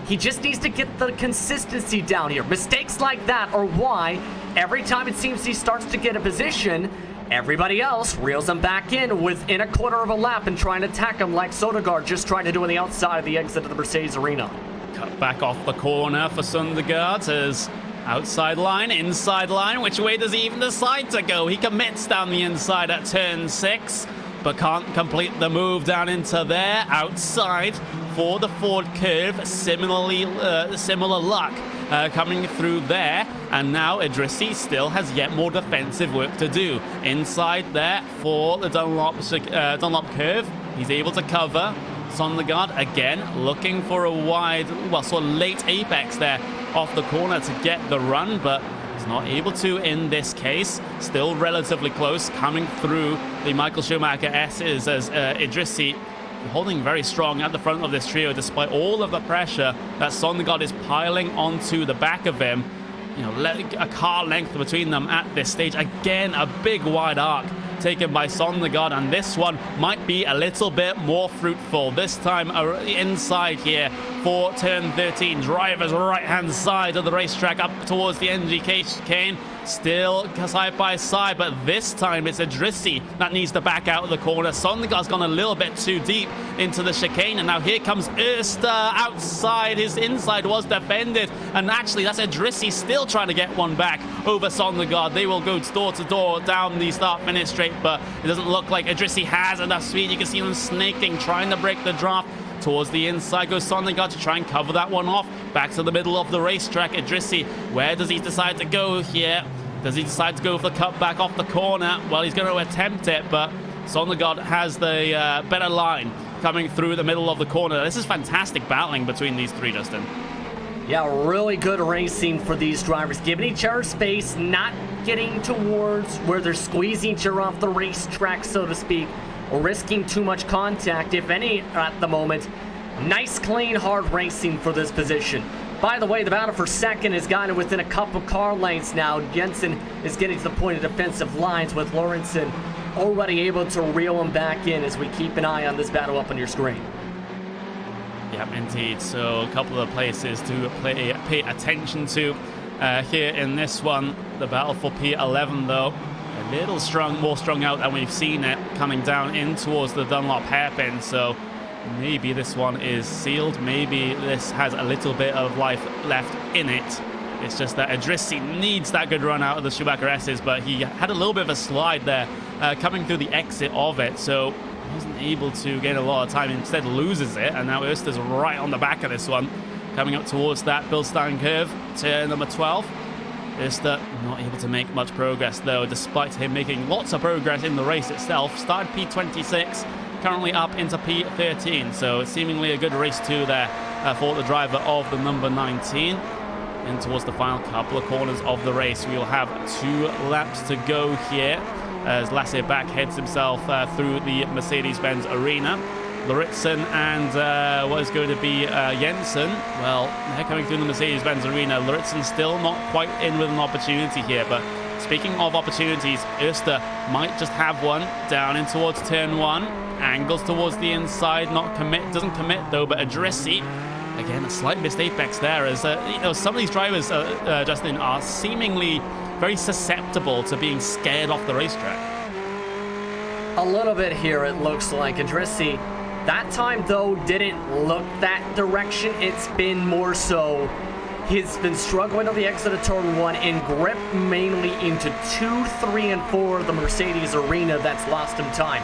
He just needs to get the consistency down here. Mistakes like that are why every time it seems he starts to get a position, everybody else reels him back in within a quarter of a lap and trying to attack him like Sodergaard just tried to do on the outside of the exit of the Mercedes arena. Cut back off the corner for Sondergaard as outside line, inside line. Which way does he even decide to go? He commits down the inside at turn 6, but can't complete the move down into there. Outside for the Ford curve. Similar luck coming through there. And now Idrissi still has yet more defensive work to do. Inside there for the Dunlop curve. He's able to cover. Sondergaard again looking for a wide, well, sort of late apex there off the corner to get the run, but he's not able to in this case. Still relatively close coming through the Michael Schumacher S's as Idrissi holding very strong at the front of this trio despite all of the pressure that Sondergaard is piling onto the back of him. You know, a car length between them at this stage. Again, a big wide arc taken by Sondergaard, and this one might be a little bit more fruitful. This time inside here for turn 13. Driver's right-hand side of the racetrack up towards the NGK chicane. Still side by side, but this time it's Idrissi that needs to back out of the corner. Sondergaard's gone a little bit too deep into the chicane, and now here comes Uster outside. His inside was defended, and actually that's Idrissi still trying to get one back over Sondergaard. They will go door to door down the start-finish straight, but it doesn't look like Idrissi has enough speed. You can see them snaking, trying to break the draft. Towards the inside goes Sondergaard to try and cover that one off. Back to the middle of the racetrack. Idrissi, where does he decide to go here? Does he decide to go for the cut back off the corner? Well, he's going to attempt it, but Sondergaard has the better line coming through the middle of the corner. This is fantastic battling between these three, Justin. Yeah, really good racing for these drivers. Giving each other space, not getting towards where they're squeezing each other off the racetrack, so to speak, or risking too much contact, if any, at the moment. Nice, clean, hard racing for this position. By the way, the battle for second has gotten within a couple car lengths now. Jensen is getting to the point of defensive lines with Lorenzen already able to reel him back in as we keep an eye on this battle up on your screen. Yep, indeed. So a couple of places to pay attention to here in this one. The battle for P11, though, a little more strung out than we've seen it coming down in towards the Dunlop hairpin. So maybe this one is sealed. Maybe this has a little bit of life left in it. It's just that Idrissi needs that good run out of the Schumacher S's, but he had a little bit of a slide there coming through the exit of it, so wasn't able to gain a lot of time. Instead loses it, and now Oester's right on the back of this one, coming up towards that Bilstein curve, turn number 12. Oester not able to make much progress, though, despite him making lots of progress in the race itself. Started P26, currently up into P13. So seemingly a good race 2 there for the driver of the number 19. In towards the final couple of corners of the race. We will have 2 laps to go here as Lasse back heads himself through the Mercedes-Benz arena. Lauritsen and what is going to be Jensen, well, they're coming through the Mercedes-Benz arena. Lauritsen still not quite in with an opportunity here, but speaking of opportunities, Öster might just have one down in towards turn 1. Angles towards the inside, doesn't commit though, but Adrissi, again, a slight missed apex there as, some of these drivers, Justin, are seemingly very susceptible to being scared off the racetrack. A little bit here, it looks like. Adrissi, that time, though, didn't look that direction. It's been more so he's been struggling on the exit of turn 1 in grip, mainly into 2, 3, and 4 of the Mercedes arena. That's lost him time.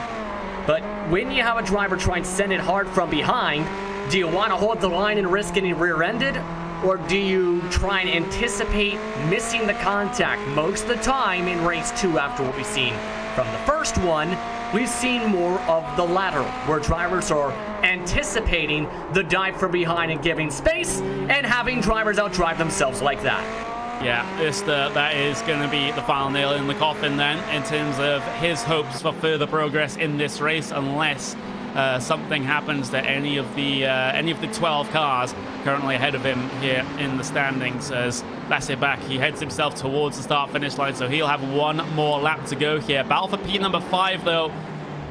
But when you have a driver try and send it hard from behind, do you want to hold the line and risk getting rear-ended? Or do you try and anticipate missing the contact? Most of the time in race 2, after what we've seen from the first one, we've seen more of the latter, where drivers are anticipating the dive from behind and giving space and having drivers outdrive themselves like that. Yeah, that is going to be the final nail in the coffin then, in terms of his hopes for further progress in this race, unless something happens to any of the 12 cars currently ahead of him here in the standings. As Lasse back, he heads himself towards the start-finish line, so he'll have one more lap to go here. Battle for P number 5, though.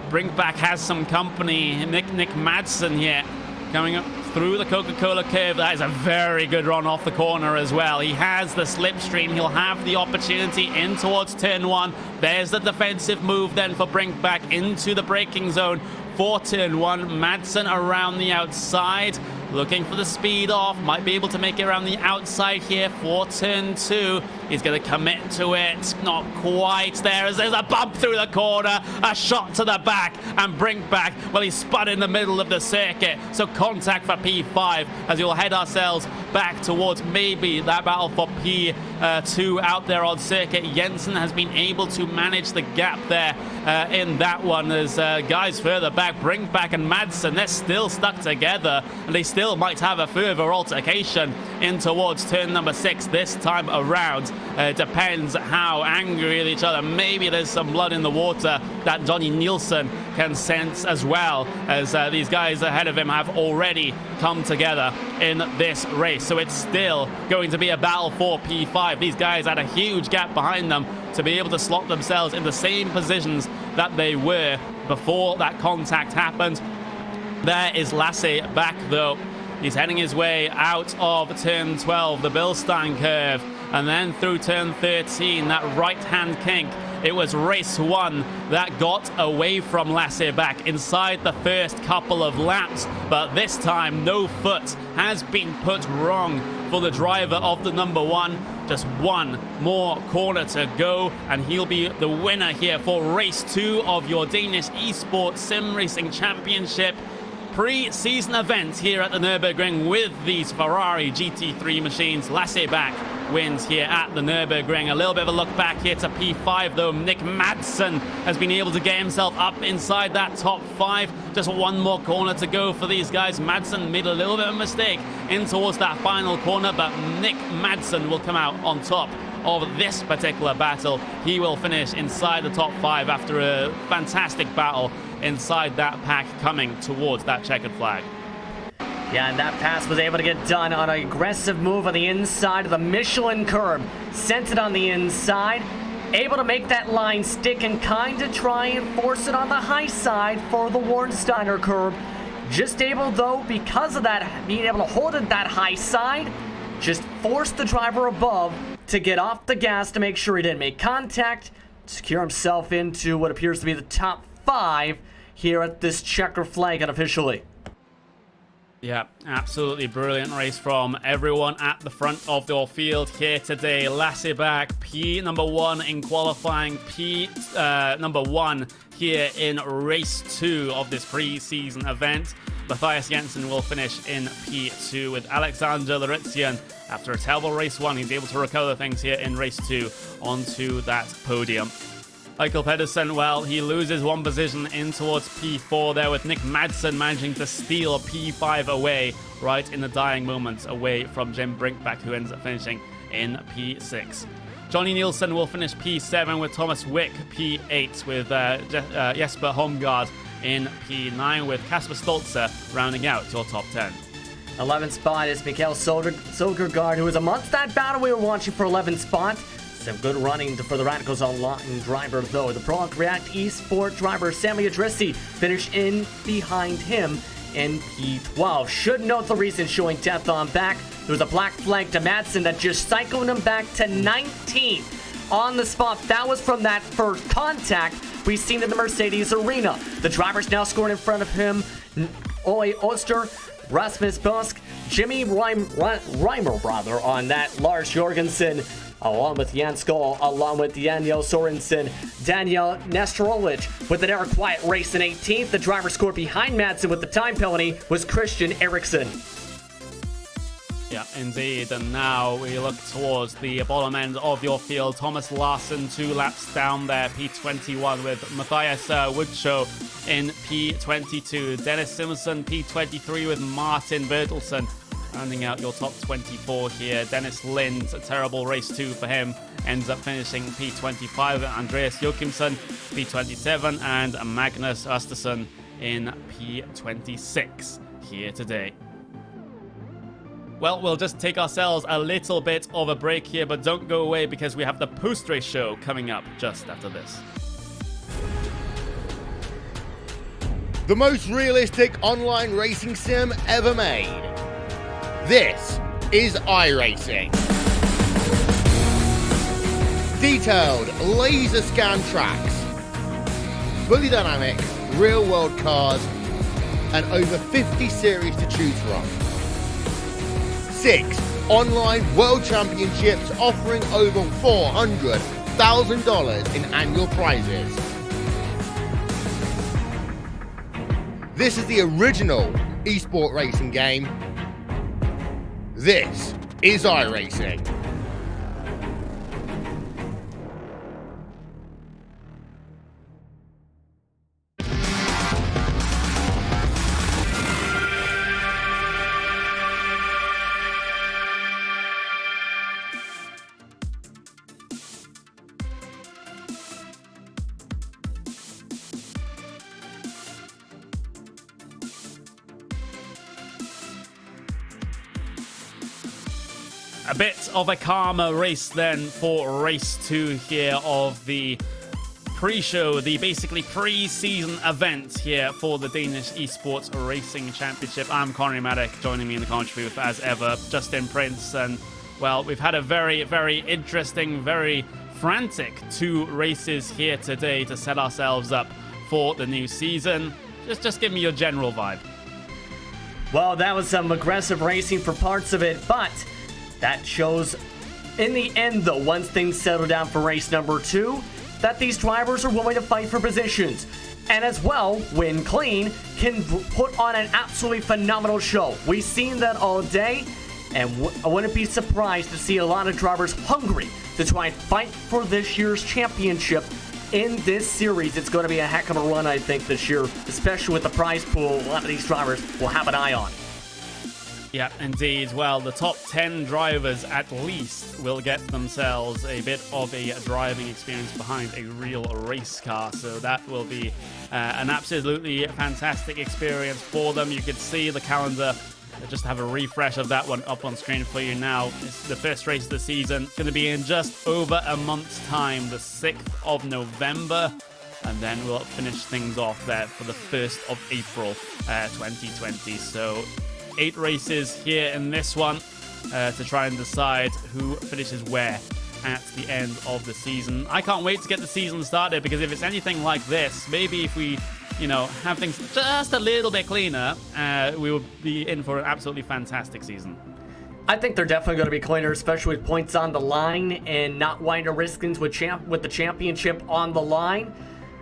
Brinkback has some company. Nick Madsen here coming up through the Coca-Cola curve. That is a very good run off the corner as well. He has the slipstream. He'll have the opportunity in towards turn 1. There's the defensive move then for Brinkback into the braking zone for turn 1. Madsen around the outside, looking for the speed off. Might be able to make it around the outside here for turn 2. He's going to commit to it. Not quite there as there's a bump through the corner. A shot to the back and Brinkback. Well, he's spun in the middle of the circuit. So contact for P5 as we'll head ourselves back towards maybe that battle for P2 out there on circuit. Jensen has been able to manage the gap there in that one as guys further back, Brinkback and Madsen, they're still stuck together and they still might have a further altercation in towards turn number 6 this time around. Depends how angry at each other. Maybe there's some blood in the water that Johnny Nielsen can sense as well, as these guys ahead of him have already come together in this race. So it's still going to be a battle for P5. These guys had a huge gap behind them to be able to slot themselves in the same positions that they were before that contact happened. There is Lasse back though. He's heading his way out of turn 12, the Bilstein curve, and then through turn 13, that right-hand kink. It was race 1 that got away from Lasse back inside the first couple of laps, but this time no foot has been put wrong for the driver of the number 1. Just one more corner to go, and he'll be the winner here for race 2 of your Danish Esports Sim Racing Championship pre-season event here at the Nürburgring with these Ferrari GT3 machines. Lasse back wins here at the Nürburgring. A little bit of a look back here to P5 though. Nick Madsen has been able to get himself up inside that top 5. Just one more corner to go for these guys. Madsen made a little bit of a mistake in towards that final corner, but Nick Madsen will come out on top of this particular battle. He will finish inside the top 5 after a fantastic battle inside that pack coming towards that checkered flag. Yeah, and that pass was able to get done on an aggressive move on the inside of the Michelin curb. Sent it on the inside, able to make that line stick and kind of try and force it on the high side for the Warnsteiner curb. Just able though, because of that, being able to hold it that high side, just force the driver above to get off the gas to make sure he didn't make contact, secure himself into what appears to be the top 5 here at this checker flag unofficially. Yeah, absolutely brilliant race from everyone at the front of the field here today. Lasse back, P number 1 in qualifying, P number 1 here in race 2 of this pre-season event. Matthias Jensen will finish in P2 with Alexander Lauritsen. After a terrible race 1, he's able to recover things here in race 2 onto that podium. Michael Pedersen, well, he loses one position in towards P4 there, with Nick Madsen managing to steal P5 away right in the dying moments, away from Jim Brinkback, who ends up finishing in P6. Johnny Nielsen will finish P7 with Thomas Wick P8, with Jesper Holmgaard in P9, with Kasper Stolzer rounding out your top 10. 11th spot is Mikael Sodergaard, who was amongst that battle we were watching for 11th spot. Some good running for the Radicals Online driver, though. The Pro React Esport driver Sammy Adrissi finished in behind him in P12. Should note the reason showing death on back. There was a black flag to Madsen that just cycled him back to 19th on the spot. That was from that first contact we've seen in the Mercedes arena. The driver's now scoring in front of him. Ole Oster, Rasmus Busk, Jimmy Reimer on that. Lars Jorgensen, along with Jan Skoll, along with Daniel Sorensen, Daniel Nestorolic with an Eric Quiet race in 18th. The driver scored behind Madsen with the time penalty was Christian Eriksson. Yeah, indeed. And now we look towards the bottom end of your field. Thomas Larson 2 laps down there, P21, with Matthias Woodshow in P22. Dennis Simpson P23 with Martin Bertelsen rounding out your top 24 here. Dennis Lind, a terrible race 2 for him, ends up finishing P25. Andreas Joachimsen P27 and Magnus Östersson in P26 here today. Well, we'll just take ourselves a little bit of a break here, but don't go away because we have the post-race show coming up just after this. The most realistic online racing sim ever made. This is iRacing. Detailed laser scan tracks, fully dynamic real world cars, and over 50 series to choose from. 6 online world championships offering over $400,000 in annual prizes. This is the original esport racing game. This is iRacing. A bit of a calmer race then for race 2 here of the pre-show, the basically pre-season event here for the Danish Esports Racing Championship. I'm Connery Maddock, joining me in the commentary booth as ever, Justin Prince, and well, we've had a very, very interesting, very frantic 2 races here today to set ourselves up for the new season. Just give me your general vibe. Well, that was some aggressive racing for parts of it, but that shows in the end, though, once things settle down for race number 2, that these drivers are willing to fight for positions. And as well, when clean, can put on an absolutely phenomenal show. We've seen that all day, and I wouldn't be surprised to see a lot of drivers hungry to try and fight for this year's championship in this series. It's going to be a heck of a run, I think, this year, especially with the prize pool a lot of these drivers will have an eye on. Yeah, indeed. Well, the top 10 drivers at least will get themselves a bit of a driving experience behind a real race car. So that will be an absolutely fantastic experience for them. You can see the calendar. Just have a refresh of that one up on screen for you now. It's the first race of the season. Going to be in just over a month's time, the 6th of November. And then we'll finish things off there for the 1st of April 2020. So 8 races here in this one to try and decide who finishes where at the end of the season. I can't wait to get the season started, because if it's anything like this, maybe if we, have things just a little bit cleaner, we will be in for an absolutely fantastic season. I think they're definitely going to be cleaner, especially with points on the line and not wanting to risk things with the championship on the line.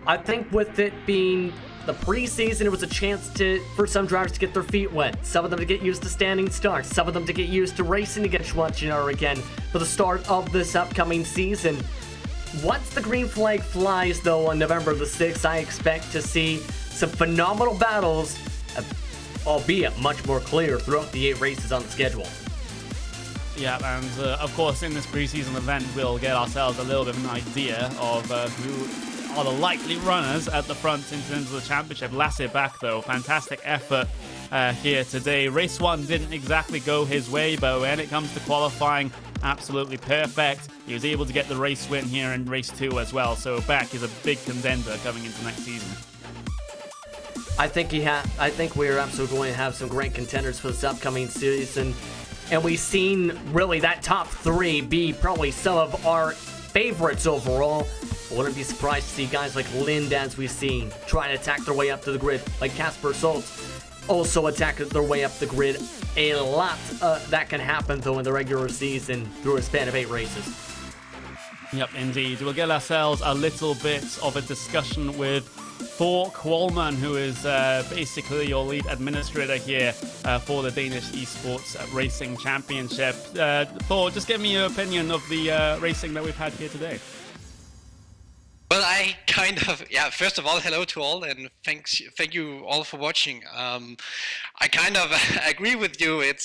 I think with it being the preseason, it was a chance for some drivers to get their feet wet, some of them to get used to standing starts, some of them to get used to racing against one another again for the start of this upcoming season. once the green flag flies, though, on November the 6th, I expect to see some phenomenal battles, albeit much more clear throughout the 8 races on the schedule. Yeah, and of course, in this preseason event, we'll get ourselves a little bit of an idea of who are the likely runners at the front in terms of the championship. Lassie back, though, fantastic effort here today. Race 1 didn't exactly go his way, but when it comes to qualifying, absolutely perfect. He was able to get the race win here in race 2 as well, so Beck is a big contender coming into next season. I think we're absolutely going to have some great contenders for this upcoming season, and we've seen really that top 3 be probably some of our favorites overall. I wouldn't be surprised to see guys like Lind, as we've seen, try to attack their way up to the grid, like Casper Schultz also attack their way up the grid. A lot that can happen, though, in the regular season through a span of 8 races. Yep, indeed. We'll get ourselves a little bit of a discussion with Thor Qualman, who is basically your lead administrator here for the Danish Esports Racing Championship. Thor, just give me your opinion of the racing that we've had here today. Well, first of all, hello to all, and thank you all for watching. I kind of agree with you. It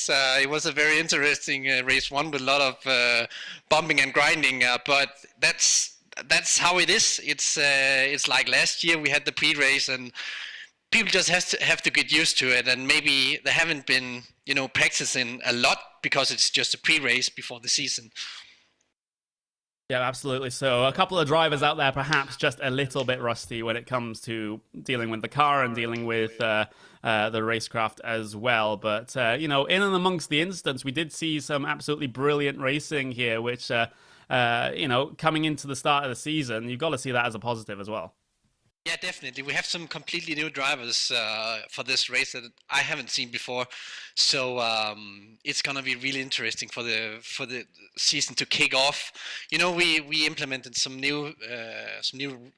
was a very interesting race 1 with a lot of bumping and grinding, but that's how it is. It's like last year we had the pre-race, and people just have to get used to it, and maybe they haven't been practicing a lot because it's just a pre-race before the season. Yeah, absolutely. So a couple of drivers out there perhaps just a little bit rusty when it comes to dealing with the car and dealing with the racecraft as well. But, in and amongst the instance, we did see some absolutely brilliant racing here, which, coming into the start of the season, you've got to see that as a positive as well. Yeah, definitely. We have some completely new drivers for this race that I haven't seen before, so it's gonna be really interesting for the season to kick off. We implemented some new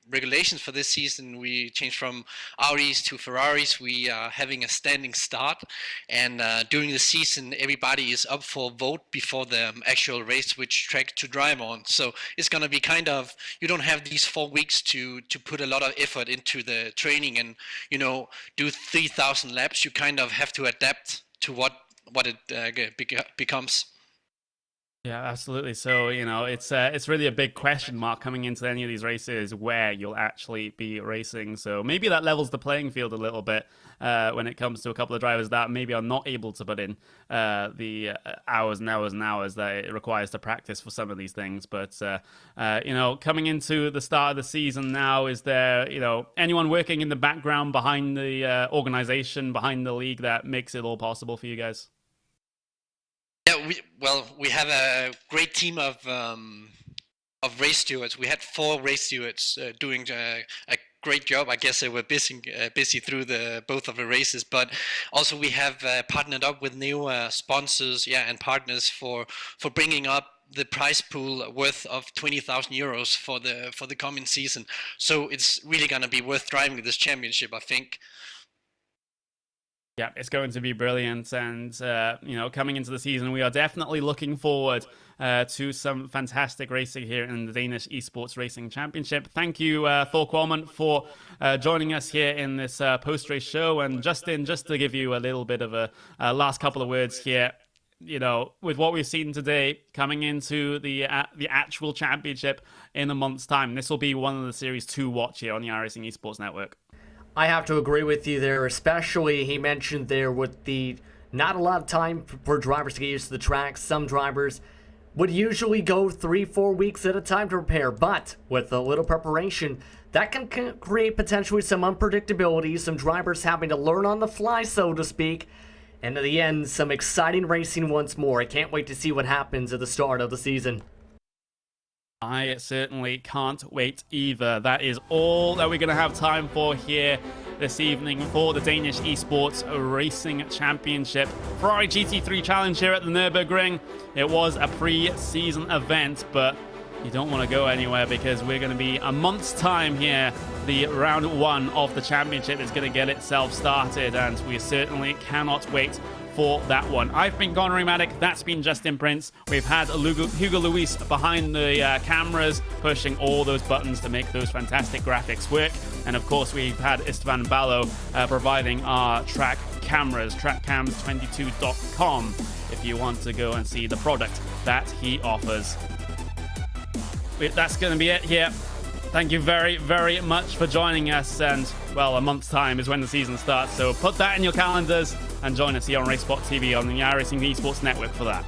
regulations for this season. We changed from Audis to Ferraris. We are having a standing start, and during the season, everybody is up for vote before the actual race which track to drive on. So it's gonna be kind of, you don't have these 4 weeks to put a lot of effort into the training and do 3,000 laps. You kind of have to adapt to what it becomes. Yeah, absolutely. So, it's really a big question mark coming into any of these races where you'll actually be racing. So maybe that levels the playing field a little bit when it comes to a couple of drivers that maybe are not able to put in the hours and hours and hours that it requires to practice for some of these things. But, coming into the start of the season now, is there, anyone working in the background behind the organization, behind the league that makes it all possible for you guys? Yeah, we have a great team of race stewards. We had 4 race stewards doing a great job. I guess they were busy through both of the races, but also we have partnered up with new sponsors, and partners for bringing up the prize pool worth of 20,000 euros for the coming season. So it's really going to be worth driving this championship, I think. Yeah, it's going to be brilliant, and coming into the season, we are definitely looking forward to some fantastic racing here in the Danish Esports Racing Championship. Thank you, Thor Qualman, for joining us here in this post-race show. And Justin, just to give you a little bit of a last couple of words here, with what we've seen today, coming into the actual championship in a month's time, this will be one of the series to watch here on the iRacing Esports Network. I have to agree with you there, especially he mentioned there with the not a lot of time for drivers to get used to the track. Some drivers would usually go 3-4 weeks at a time to prepare, but with a little preparation, that can create potentially some unpredictability, some drivers having to learn on the fly, so to speak, and in the end, some exciting racing once more. I can't wait to see what happens at the start of the season. I certainly can't wait either. That is all that we're going to have time for here this evening for the Danish Esports Racing Championship. Ferrari GT3 Challenge here at the Nürburgring. It was a pre-season event, but you don't want to go anywhere, because we're going to be a month's time here. The round 1 of the championship is going to get itself started, and we certainly cannot wait for that one. I've been Conor Matic, that's been Justin Prince. We've had Hugo Luis behind the cameras, pushing all those buttons to make those fantastic graphics work. And of course, we've had Esteban Ballo providing our track cameras, trackcams22.com, if you want to go and see the product that he offers. That's going to be it here. Thank you very, very much for joining us. And, well, a month's time is when the season starts. So put that in your calendars and join us here on RaceSpotTV on the iRacing Esports Network for that.